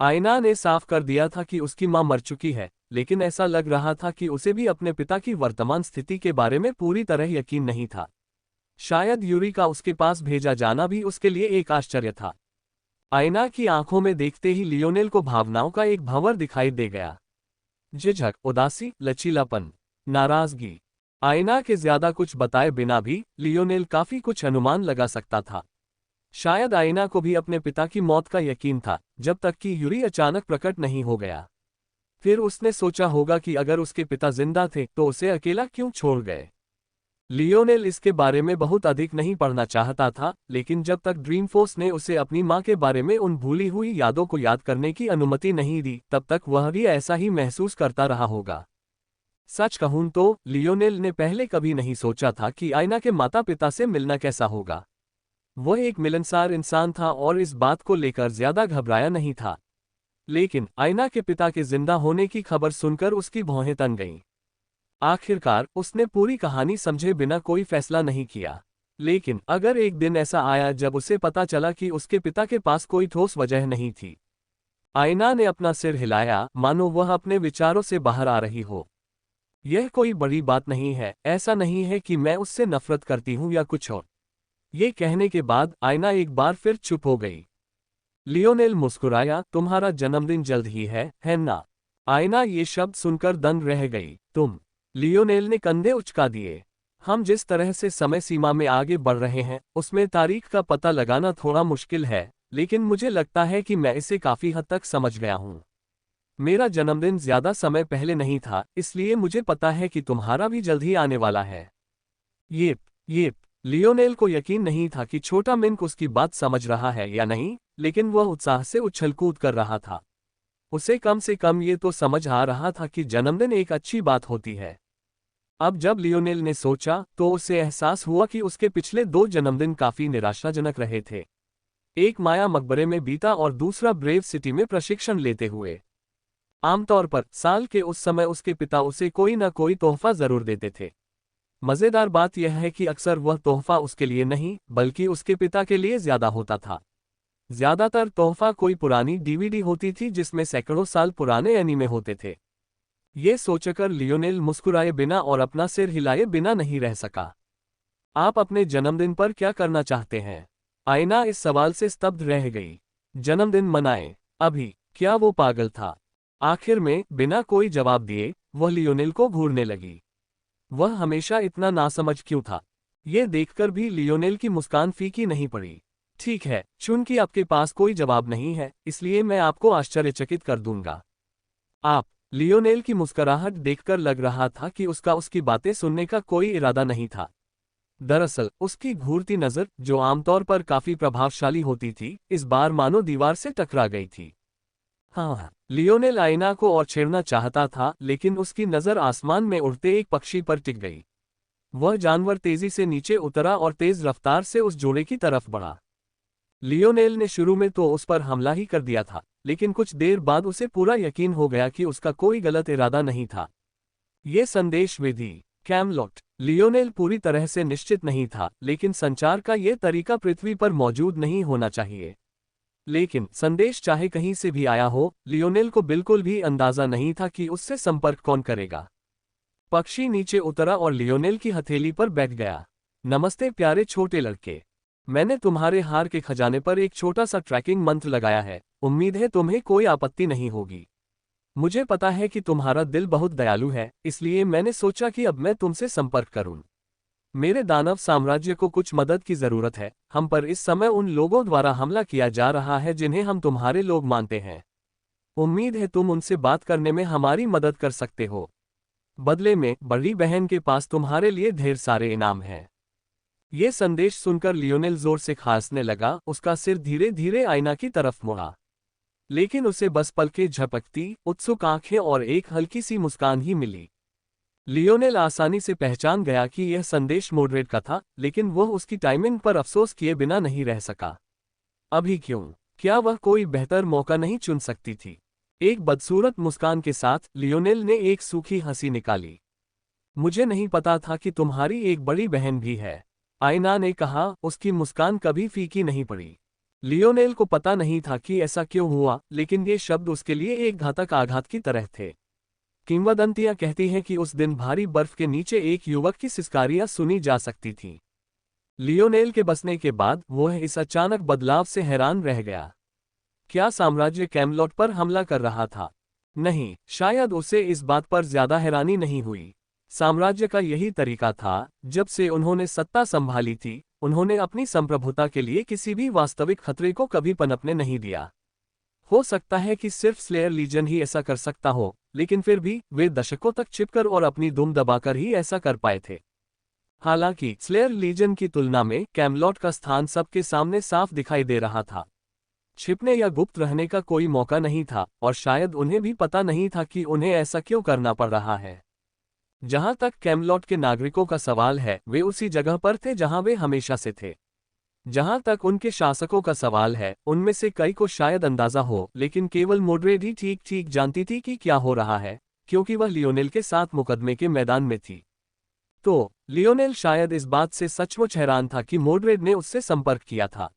आयना ने साफ कर दिया था कि उसकी माँ मर चुकी है, लेकिन ऐसा लग रहा था कि उसे भी अपने पिता की वर्तमान स्थिति के बारे में पूरी तरह यकीन नहीं था। शायद यूरी का उसके पास भेजा जाना भी उसके लिए एक आश्चर्य था। आयना की आंखों में देखते ही लियोनेल को भावनाओं का एक भंवर दिखाई दे गया। झिझक, उदासी, लचीलापन, नाराजगी। आयना के ज्यादा कुछ बताए बिना भी लियोनेल काफी कुछ अनुमान लगा सकता था। शायद आयना को भी अपने पिता की मौत का यकीन था, जब तक कि यूरी अचानक प्रकट नहीं हो गया। फिर उसने सोचा होगा कि अगर उसके पिता जिंदा थे तो उसे अकेला क्यों छोड़ गए। लियोनेल इसके बारे में बहुत अधिक नहीं पढ़ना चाहता था, लेकिन जब तक ड्रीम फोर्स ने उसे अपनी मां के बारे में उन भूली हुई यादों को याद करने की अनुमति नहीं दी, तब तक वह भी ऐसा ही महसूस करता रहा होगा। सच कहूं तो लियोनेल ने पहले कभी नहीं सोचा था कि आयना के माता पिता से मिलना कैसा होगा। वह एक मिलनसार इंसान था और इस बात को लेकर ज्यादा घबराया नहीं था। लेकिन आयना के पिता के जिंदा होने की खबर सुनकर उसकी भौहें तन गईं। आखिरकार उसने पूरी कहानी समझे बिना कोई फैसला नहीं किया। लेकिन अगर एक दिन ऐसा आया जब उसे पता चला कि उसके पिता के पास कोई ठोस वजह नहीं थी। आयना ने अपना सिर हिलाया, मानो वह अपने विचारों से बाहर आ रही हो। यह कोई बड़ी बात नहीं है, ऐसा नहीं है कि मैं उससे नफरत करती हूं या कुछ और। ये कहने के बाद आयना एक बार फिर चुप हो गई। लियोनेल मुस्कुराया, तुम्हारा जन्मदिन जल्द ही है ना? आयना ये शब्द सुनकर दंग रह गई। तुम? लियोनेल ने कंधे उचका दिए। हम जिस तरह से समय सीमा में आगे बढ़ रहे हैं उसमें तारीख का पता लगाना थोड़ा मुश्किल है, लेकिन मुझे लगता है कि मैं इसे काफी हद तक समझ गया हूं। मेरा जन्मदिन ज्यादा समय पहले नहीं था, इसलिए मुझे पता है कि तुम्हारा भी जल्द ही आने वाला है। ये लियोनेल को यकीन नहीं था कि छोटा मिंक उसकी बात समझ रहा है या नहीं, लेकिन वह उत्साह से उछल-कूद कर रहा था। उसे कम से कम ये तो समझ आ रहा था कि जन्मदिन एक अच्छी बात होती है। अब जब लियोनेल ने सोचा तो उसे एहसास हुआ कि उसके पिछले 2 जन्मदिन काफी निराशाजनक रहे थे। एक माया मकबरे में बीता और दूसरा ब्रेव सिटी में प्रशिक्षण लेते हुए। आमतौर पर साल के उस समय उसके पिता उसे कोई न कोई तोहफा जरूर देते थे। मजेदार बात यह है कि अक्सर वह तोहफा उसके लिए नहीं बल्कि उसके पिता के लिए ज्यादा होता था। ज्यादातर तोहफा कोई पुरानी डीवीडी होती थी जिसमें सैकड़ों साल पुराने एनीमे होते थे। ये सोचकर लियोनेल मुस्कुराए बिना और अपना सिर हिलाए बिना नहीं रह सका। आप अपने जन्मदिन पर क्या करना चाहते हैं? आयना इस सवाल से स्तब्ध रह गई। जन्मदिन मनाएं? अभी? क्या वो पागल था? आखिर में बिना कोई जवाब दिए वह लियोनेल को घूरने लगी। वह हमेशा इतना नासमझ क्यों था? ये देखकर भी लियोनेल की मुस्कान फीकी नहीं पड़ी। ठीक है, चूंकि आपके पास कोई जवाब नहीं है, इसलिए मैं आपको आश्चर्यचकित कर दूंगा। आप? लियोनेल की मुस्कुराहट देखकर लग रहा था कि उसका उसकी बातें सुनने का कोई इरादा नहीं था। दरअसल उसकी घूरती नजर, जो आमतौर पर काफी प्रभावशाली होती थी, इस बार मानो दीवार से टकरा गई थी। हाँ, लियोनेल आयना को और छेड़ना चाहता था, लेकिन उसकी नजर आसमान में उड़ते एक पक्षी पर टिक गई। वह जानवर तेजी से नीचे उतरा और तेज रफ्तार से उस जोड़े की तरफ बढ़ा। लियोनेल ने शुरू में तो उस पर हमला ही कर दिया था, लेकिन कुछ देर बाद उसे पूरा यकीन हो गया कि उसका कोई गलत इरादा नहीं था। ये संदेश विधि कैमलॉट। लियोनेल पूरी तरह से निश्चित नहीं था, लेकिन संचार का ये तरीका पृथ्वी पर मौजूद नहीं होना चाहिए। लेकिन संदेश चाहे कहीं से भी आया हो, लियोनेल को बिल्कुल भी अंदाजा नहीं था कि उससे संपर्क कौन करेगा। पक्षी नीचे उतरा और लियोनेल की हथेली पर बैठ गया। नमस्ते प्यारे छोटे लड़के। मैंने तुम्हारे हार के खजाने पर एक छोटा सा ट्रैकिंग मंत्र लगाया है, उम्मीद है तुम्हें कोई आपत्ति नहीं होगी। मुझे पता है कि तुम्हारा दिल बहुत दयालु है, इसलिए मैंने सोचा कि अब मैं तुमसे संपर्क करूं। मेरे दानव साम्राज्य को कुछ मदद की जरूरत है। हम पर इस समय उन लोगों द्वारा हमला किया जा रहा है जिन्हें हम तुम्हारे लोग मानते हैं। उम्मीद है तुम उनसे बात करने में हमारी मदद कर सकते हो। बदले में बड़ी बहन के पास तुम्हारे लिए ढेर सारे इनाम हैं। ये संदेश सुनकर लियोनेल जोर से खांसने लगा, उसका सिर धीरे धीरे आईना की तरफ मुड़ा। लेकिन उसे बस पलकें झपकती, उत्सुक आंखें और एक हल्की सी मुस्कान ही मिली। लियोनेल आसानी से पहचान गया कि यह संदेश मोड्रेड का था, लेकिन वह उसकी टाइमिंग पर अफसोस किए बिना नहीं रह सका। अभी क्यों? क्या वह कोई बेहतर मौका नहीं चुन सकती थी? एक बदसूरत मुस्कान के साथ लियोनेल ने एक सूखी हंसी निकाली। मुझे नहीं पता था कि तुम्हारी एक बड़ी बहन भी है, आयना ने कहा। उसकी मुस्कान कभी फीकी नहीं पड़ी। लियोनेल को पता नहीं था कि ऐसा क्यों हुआ, लेकिन ये शब्द उसके लिए एक घातक आघात की तरह थे। किंवदंतियां कहती हैं कि उस दिन भारी बर्फ के नीचे एक युवक की सिसकारियां सुनी जा सकती थीं। लियोनेल के बसने के बाद वह इस अचानक बदलाव से हैरान रह गया। क्या साम्राज्य कैमलॉट पर हमला कर रहा था? नहीं, शायद उसे इस बात पर ज्यादा हैरानी नहीं हुई। साम्राज्य का यही तरीका था, जब से उन्होंने सत्ता संभाली थी, उन्होंने अपनी संप्रभुता के लिए किसी भी वास्तविक खतरे को कभी पनपने नहीं दिया। हो सकता है कि सिर्फ स्लेयर लीजन ही ऐसा कर सकता हो, लेकिन फिर भी वे दशकों तक छिपकर और अपनी दुम दबाकर ही ऐसा कर पाए थे। हालांकि स्लेयर लीजन की तुलना में कैमलॉट का स्थान सबके सामने साफ दिखाई दे रहा था। छिपने या गुप्त रहने का कोई मौका नहीं था, और शायद उन्हें भी पता नहीं था कि उन्हें ऐसा क्यों करना पड़ रहा है। जहां तक कैमलॉट के नागरिकों का सवाल है, वे उसी जगह पर थे जहां वे हमेशा से थे। जहां तक उनके शासकों का सवाल है, उनमें से कई को शायद अंदाजा हो, लेकिन केवल मोड्रेड ही ठीक ठीक जानती थी कि क्या हो रहा है, क्योंकि वह लियोनेल के साथ मुकदमे के मैदान में थी। तो लियोनेल शायद इस बात से सचमुच हैरान था कि मोड्रेड ने उससे संपर्क किया था।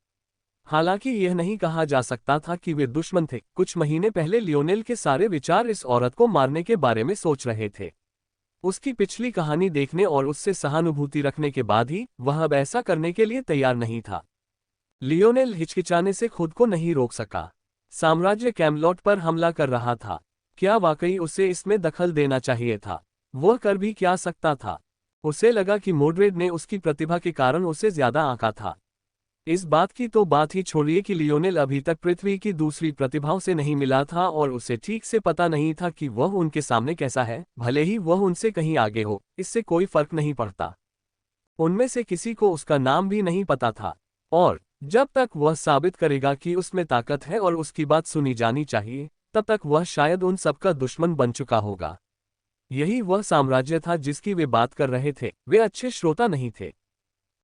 हालांकि यह नहीं कहा जा सकता था कि वे दुश्मन थे। कुछ महीने पहले लियोनेल के सारे विचार इस औरत को मारने के बारे में सोच रहे थे। उसकी पिछली कहानी देखने और उससे सहानुभूति रखने के बाद ही वह अब ऐसा करने के लिए तैयार नहीं था। लियोनेल हिचकिचाने से खुद को नहीं रोक सका। साम्राज्य कैमलॉट पर हमला कर रहा था। क्या वाकई उसे इसमें दखल देना चाहिए था? वह कर भी क्या सकता था? उसे लगा कि मोड्रेड ने उसकी प्रतिभा के कारण उसे ज्यादा आंका था। इस बात की तो बात ही छोड़िए कि लियोनेल अभी तक पृथ्वी की दूसरी प्रतिभाओं से नहीं मिला था और उसे ठीक से पता नहीं था कि वह उनके सामने कैसा है। भले ही वह उनसे कहीं आगे हो, इससे कोई फर्क नहीं पड़ता। उनमें से किसी को उसका नाम भी नहीं पता था। और जब तक वह साबित करेगा कि उसमें ताकत है और उसकी बात सुनी जानी चाहिए, तब तक वह शायद उन सबका दुश्मन बन चुका होगा। यही वह साम्राज्य था जिसकी वे बात कर रहे थे। वे अच्छे श्रोता नहीं थे।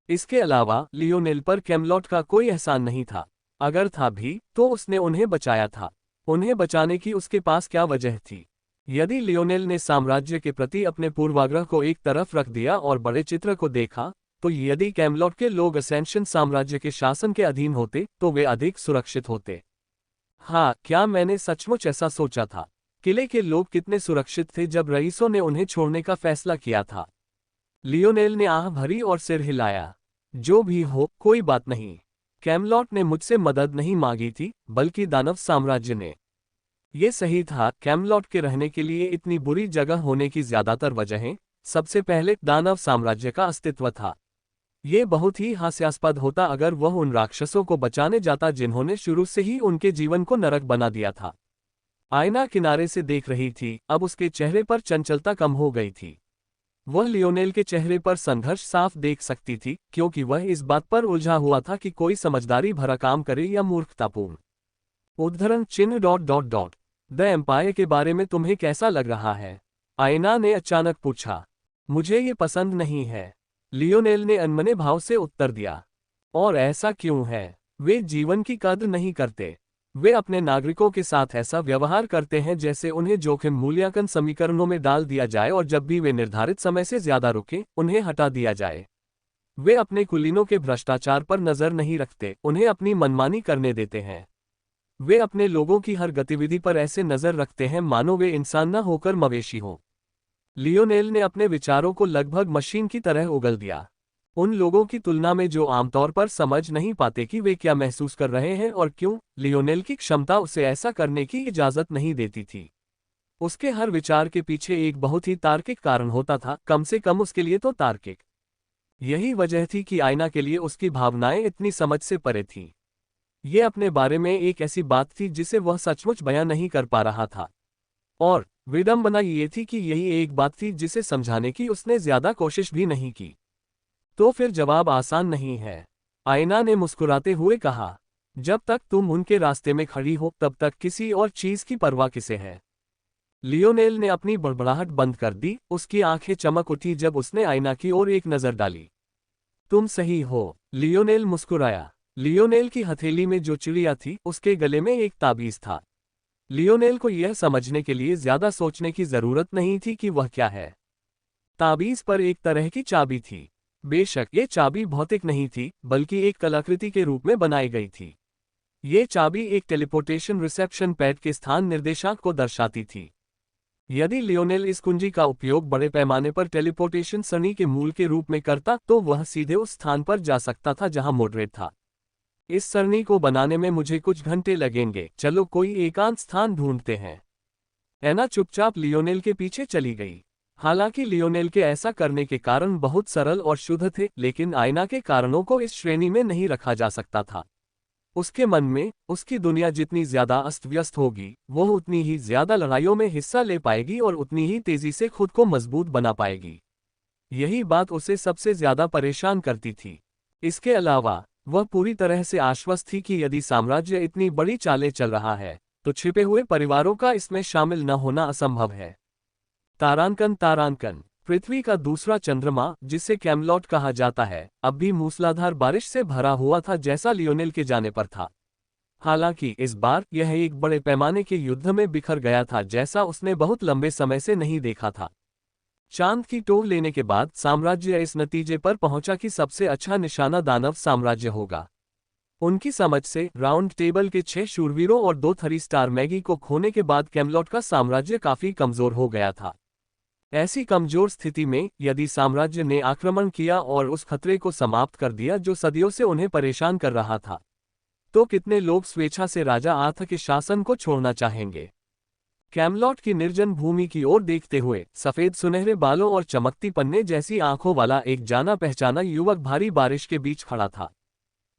इसके अलावा लियोनेल पर कैमलॉट का कोई एहसान नहीं था। अगर था भी तो उसने उन्हें बचाया था। उन्हें बचाने की उसके पास क्या वजह थी? यदि लियोनेल ने साम्राज्य के प्रति अपने पूर्वाग्रह को एक तरफ रख दिया और बड़े चित्र को देखा, तो यदि कैमलॉट के लोग असेंशन साम्राज्य के शासन के अधीन होते तो वे अधिक सुरक्षित होते। हाँ, क्या मैंने सचमुच ऐसा सोचा था? किले के लोग कितने सुरक्षित थे जब रईसों ने उन्हें छोड़ने का फैसला किया था। लियोनेल ने आह भरी और सिर हिलाया। जो भी हो, कोई बात नहीं। कैमलॉट ने मुझसे मदद नहीं मांगी थी, बल्कि दानव साम्राज्य ने। ये सही था। कैमलॉट के रहने के लिए इतनी बुरी जगह होने की ज्यादातर वजहें, सबसे पहले दानव साम्राज्य का अस्तित्व था। ये बहुत ही हास्यास्पद होता अगर वह उन राक्षसों को बचाने जाता जिन्होंने शुरू से ही उनके जीवन को नरक बना दिया था। आयना किनारे से देख रही थी। अब उसके चेहरे पर चंचलता कम हो गई थी। वह लियोनेल के चेहरे पर संघर्ष साफ देख सकती थी, क्योंकि वह इस बात पर उलझा हुआ था कि कोई समझदारी भरा काम करे या मूर्खतापूर्ण। उद्धरण चिन्ह dot dot dot. The empire के बारे में तुम्हें कैसा लग रहा है? आयना ने अचानक पूछा। मुझे ये पसंद नहीं है, लियोनेल ने अनमने भाव से उत्तर दिया। और ऐसा क्यों है? वे जीवन की कद्र नहीं करते। वे अपने नागरिकों के साथ ऐसा व्यवहार करते हैं जैसे उन्हें जोखिम मूल्यांकन समीकरणों में डाल दिया जाए और जब भी वे निर्धारित समय से ज्यादा रुके, उन्हें हटा दिया जाए। वे अपने कुलीनों के भ्रष्टाचार पर नजर नहीं रखते, उन्हें अपनी मनमानी करने देते हैं। वे अपने लोगों की हर गतिविधि पर ऐसे नजर रखते हैं मानो वे इंसान न होकर मवेशी हों। लियोनेल ने अपने विचारों को लगभग मशीन की तरह उगल दिया। उन लोगों की तुलना में जो आमतौर पर समझ नहीं पाते कि वे क्या महसूस कर रहे हैं और क्यों, लियोनेल की क्षमता उसे ऐसा करने की इजाजत नहीं देती थी। उसके हर विचार के पीछे एक बहुत ही तार्किक कारण होता था, कम से कम उसके लिए तो तार्किक। यही वजह थी कि आयना के लिए उसकी भावनाएं इतनी समझ से परे थीं। ये अपने बारे में एक ऐसी बात थी जिसे वह सचमुच बयां नहीं कर पा रहा था। और विडंबना ये थी कि यही एक बात थी जिसे समझाने की उसने ज्यादा कोशिश भी नहीं की। तो फिर जवाब आसान नहीं है, आयना ने मुस्कुराते हुए कहा। जब तक तुम उनके रास्ते में खड़ी हो तब तक किसी और चीज की परवाह किसे है? लियोनेल ने अपनी बड़बड़ाहट बंद कर दी। उसकी आंखें चमक उठी जब उसने आयना की ओर एक नजर डाली। तुम सही हो, लियोनेल मुस्कुराया। लियोनेल की हथेली में जो चिड़िया थी, उसके गले में एक ताबीज था। लियोनेल को यह समझने के लिए ज्यादा सोचने की जरूरत नहीं थी कि वह क्या है। ताबीज पर एक तरह की चाबी थी। बेशक ये चाबी भौतिक नहीं थी, बल्कि एक कलाकृति के रूप में बनाई गई थी। ये चाबी एक टेलीपोर्टेशन रिसेप्शन पैड के स्थान निर्देशांक को दर्शाती थी। यदि लियोनेल इस कुंजी का उपयोग बड़े पैमाने पर टेलीपोर्टेशन सरणी के मूल के रूप में करता तो वह सीधे उस स्थान पर जा सकता था जहां मोड्रेड था। इस सरणी को बनाने में मुझे कुछ घंटे लगेंगे, चलो कोई एकांत स्थान ढूंढते हैं। एना चुपचाप लियोनेल के पीछे चली गई। हालांकि लियोनेल के ऐसा करने के कारण बहुत सरल और शुद्ध थे, लेकिन आयना के कारणों को इस श्रेणी में नहीं रखा जा सकता था। उसके मन में उसकी दुनिया जितनी ज्यादा अस्त व्यस्त होगी, वह उतनी ही ज्यादा लड़ाइयों में हिस्सा ले पाएगी और उतनी ही तेजी से खुद को मजबूत बना पाएगी। यही बात उसे सबसे ज्यादा परेशान करती थी। इसके अलावा वह पूरी तरह से आश्वस्त थी कि यदि साम्राज्य इतनी बड़ी चालें चल रहा है, तो छिपे हुए परिवारों का इसमें शामिल न होना असंभव है। तारांकन तारांकन, पृथ्वी का दूसरा चंद्रमा, जिसे कैमलॉट कहा जाता है, अब भी मूसलाधार बारिश से भरा हुआ था जैसा लियोनेल के जाने पर था। हालांकि इस बार यह एक बड़े पैमाने के युद्ध में बिखर गया था जैसा उसने बहुत लंबे समय से नहीं देखा था। चांद की टोह लेने के बाद साम्राज्य इस नतीजे पर पहुंचा कि सबसे अच्छा निशाना दानव साम्राज्य होगा। उनकी समझ से राउंड टेबल के 6 शूरवीरों और 2 थ्री स्टार मैगी को खोने के बाद कैमलॉट का साम्राज्य काफी कमजोर हो गया था। ऐसी कमजोर स्थिति में यदि साम्राज्य ने आक्रमण किया और उस खतरे को समाप्त कर दिया जो सदियों से उन्हें परेशान कर रहा था, तो कितने लोग स्वेच्छा से राजा आर्थर के शासन को छोड़ना चाहेंगे। कैमलॉट की निर्जन भूमि की ओर देखते हुए सफेद सुनहरे बालों और चमकती पन्ने जैसी आंखों वाला एक जाना पहचाना युवक भारी बारिश के बीच खड़ा था।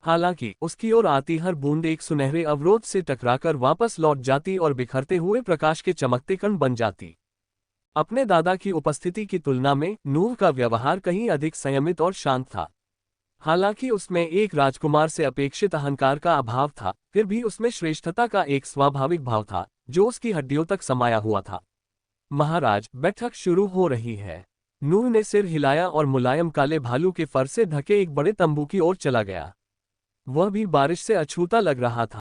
हालांकि उसकी ओर आती हर बूंद एक सुनहरे अवरोध से टकराकर वापस लौट जाती और बिखरते हुए प्रकाश के चमकते कण बन जाती। अपने दादा की उपस्थिति की तुलना में नूह का व्यवहार कहीं अधिक संयमित और शांत था। हालांकि उसमें एक राजकुमार से अपेक्षित अहंकार का अभाव था, फिर भी उसमें श्रेष्ठता का एक स्वाभाविक भाव था जो उसकी हड्डियों तक समाया हुआ था। महाराज, बैठक शुरू हो रही है। नूह ने सिर हिलाया और मुलायम काले भालू के फर से ढके एक बड़े तंबू की ओर चला गया। वह भी बारिश से अछूता लग रहा था।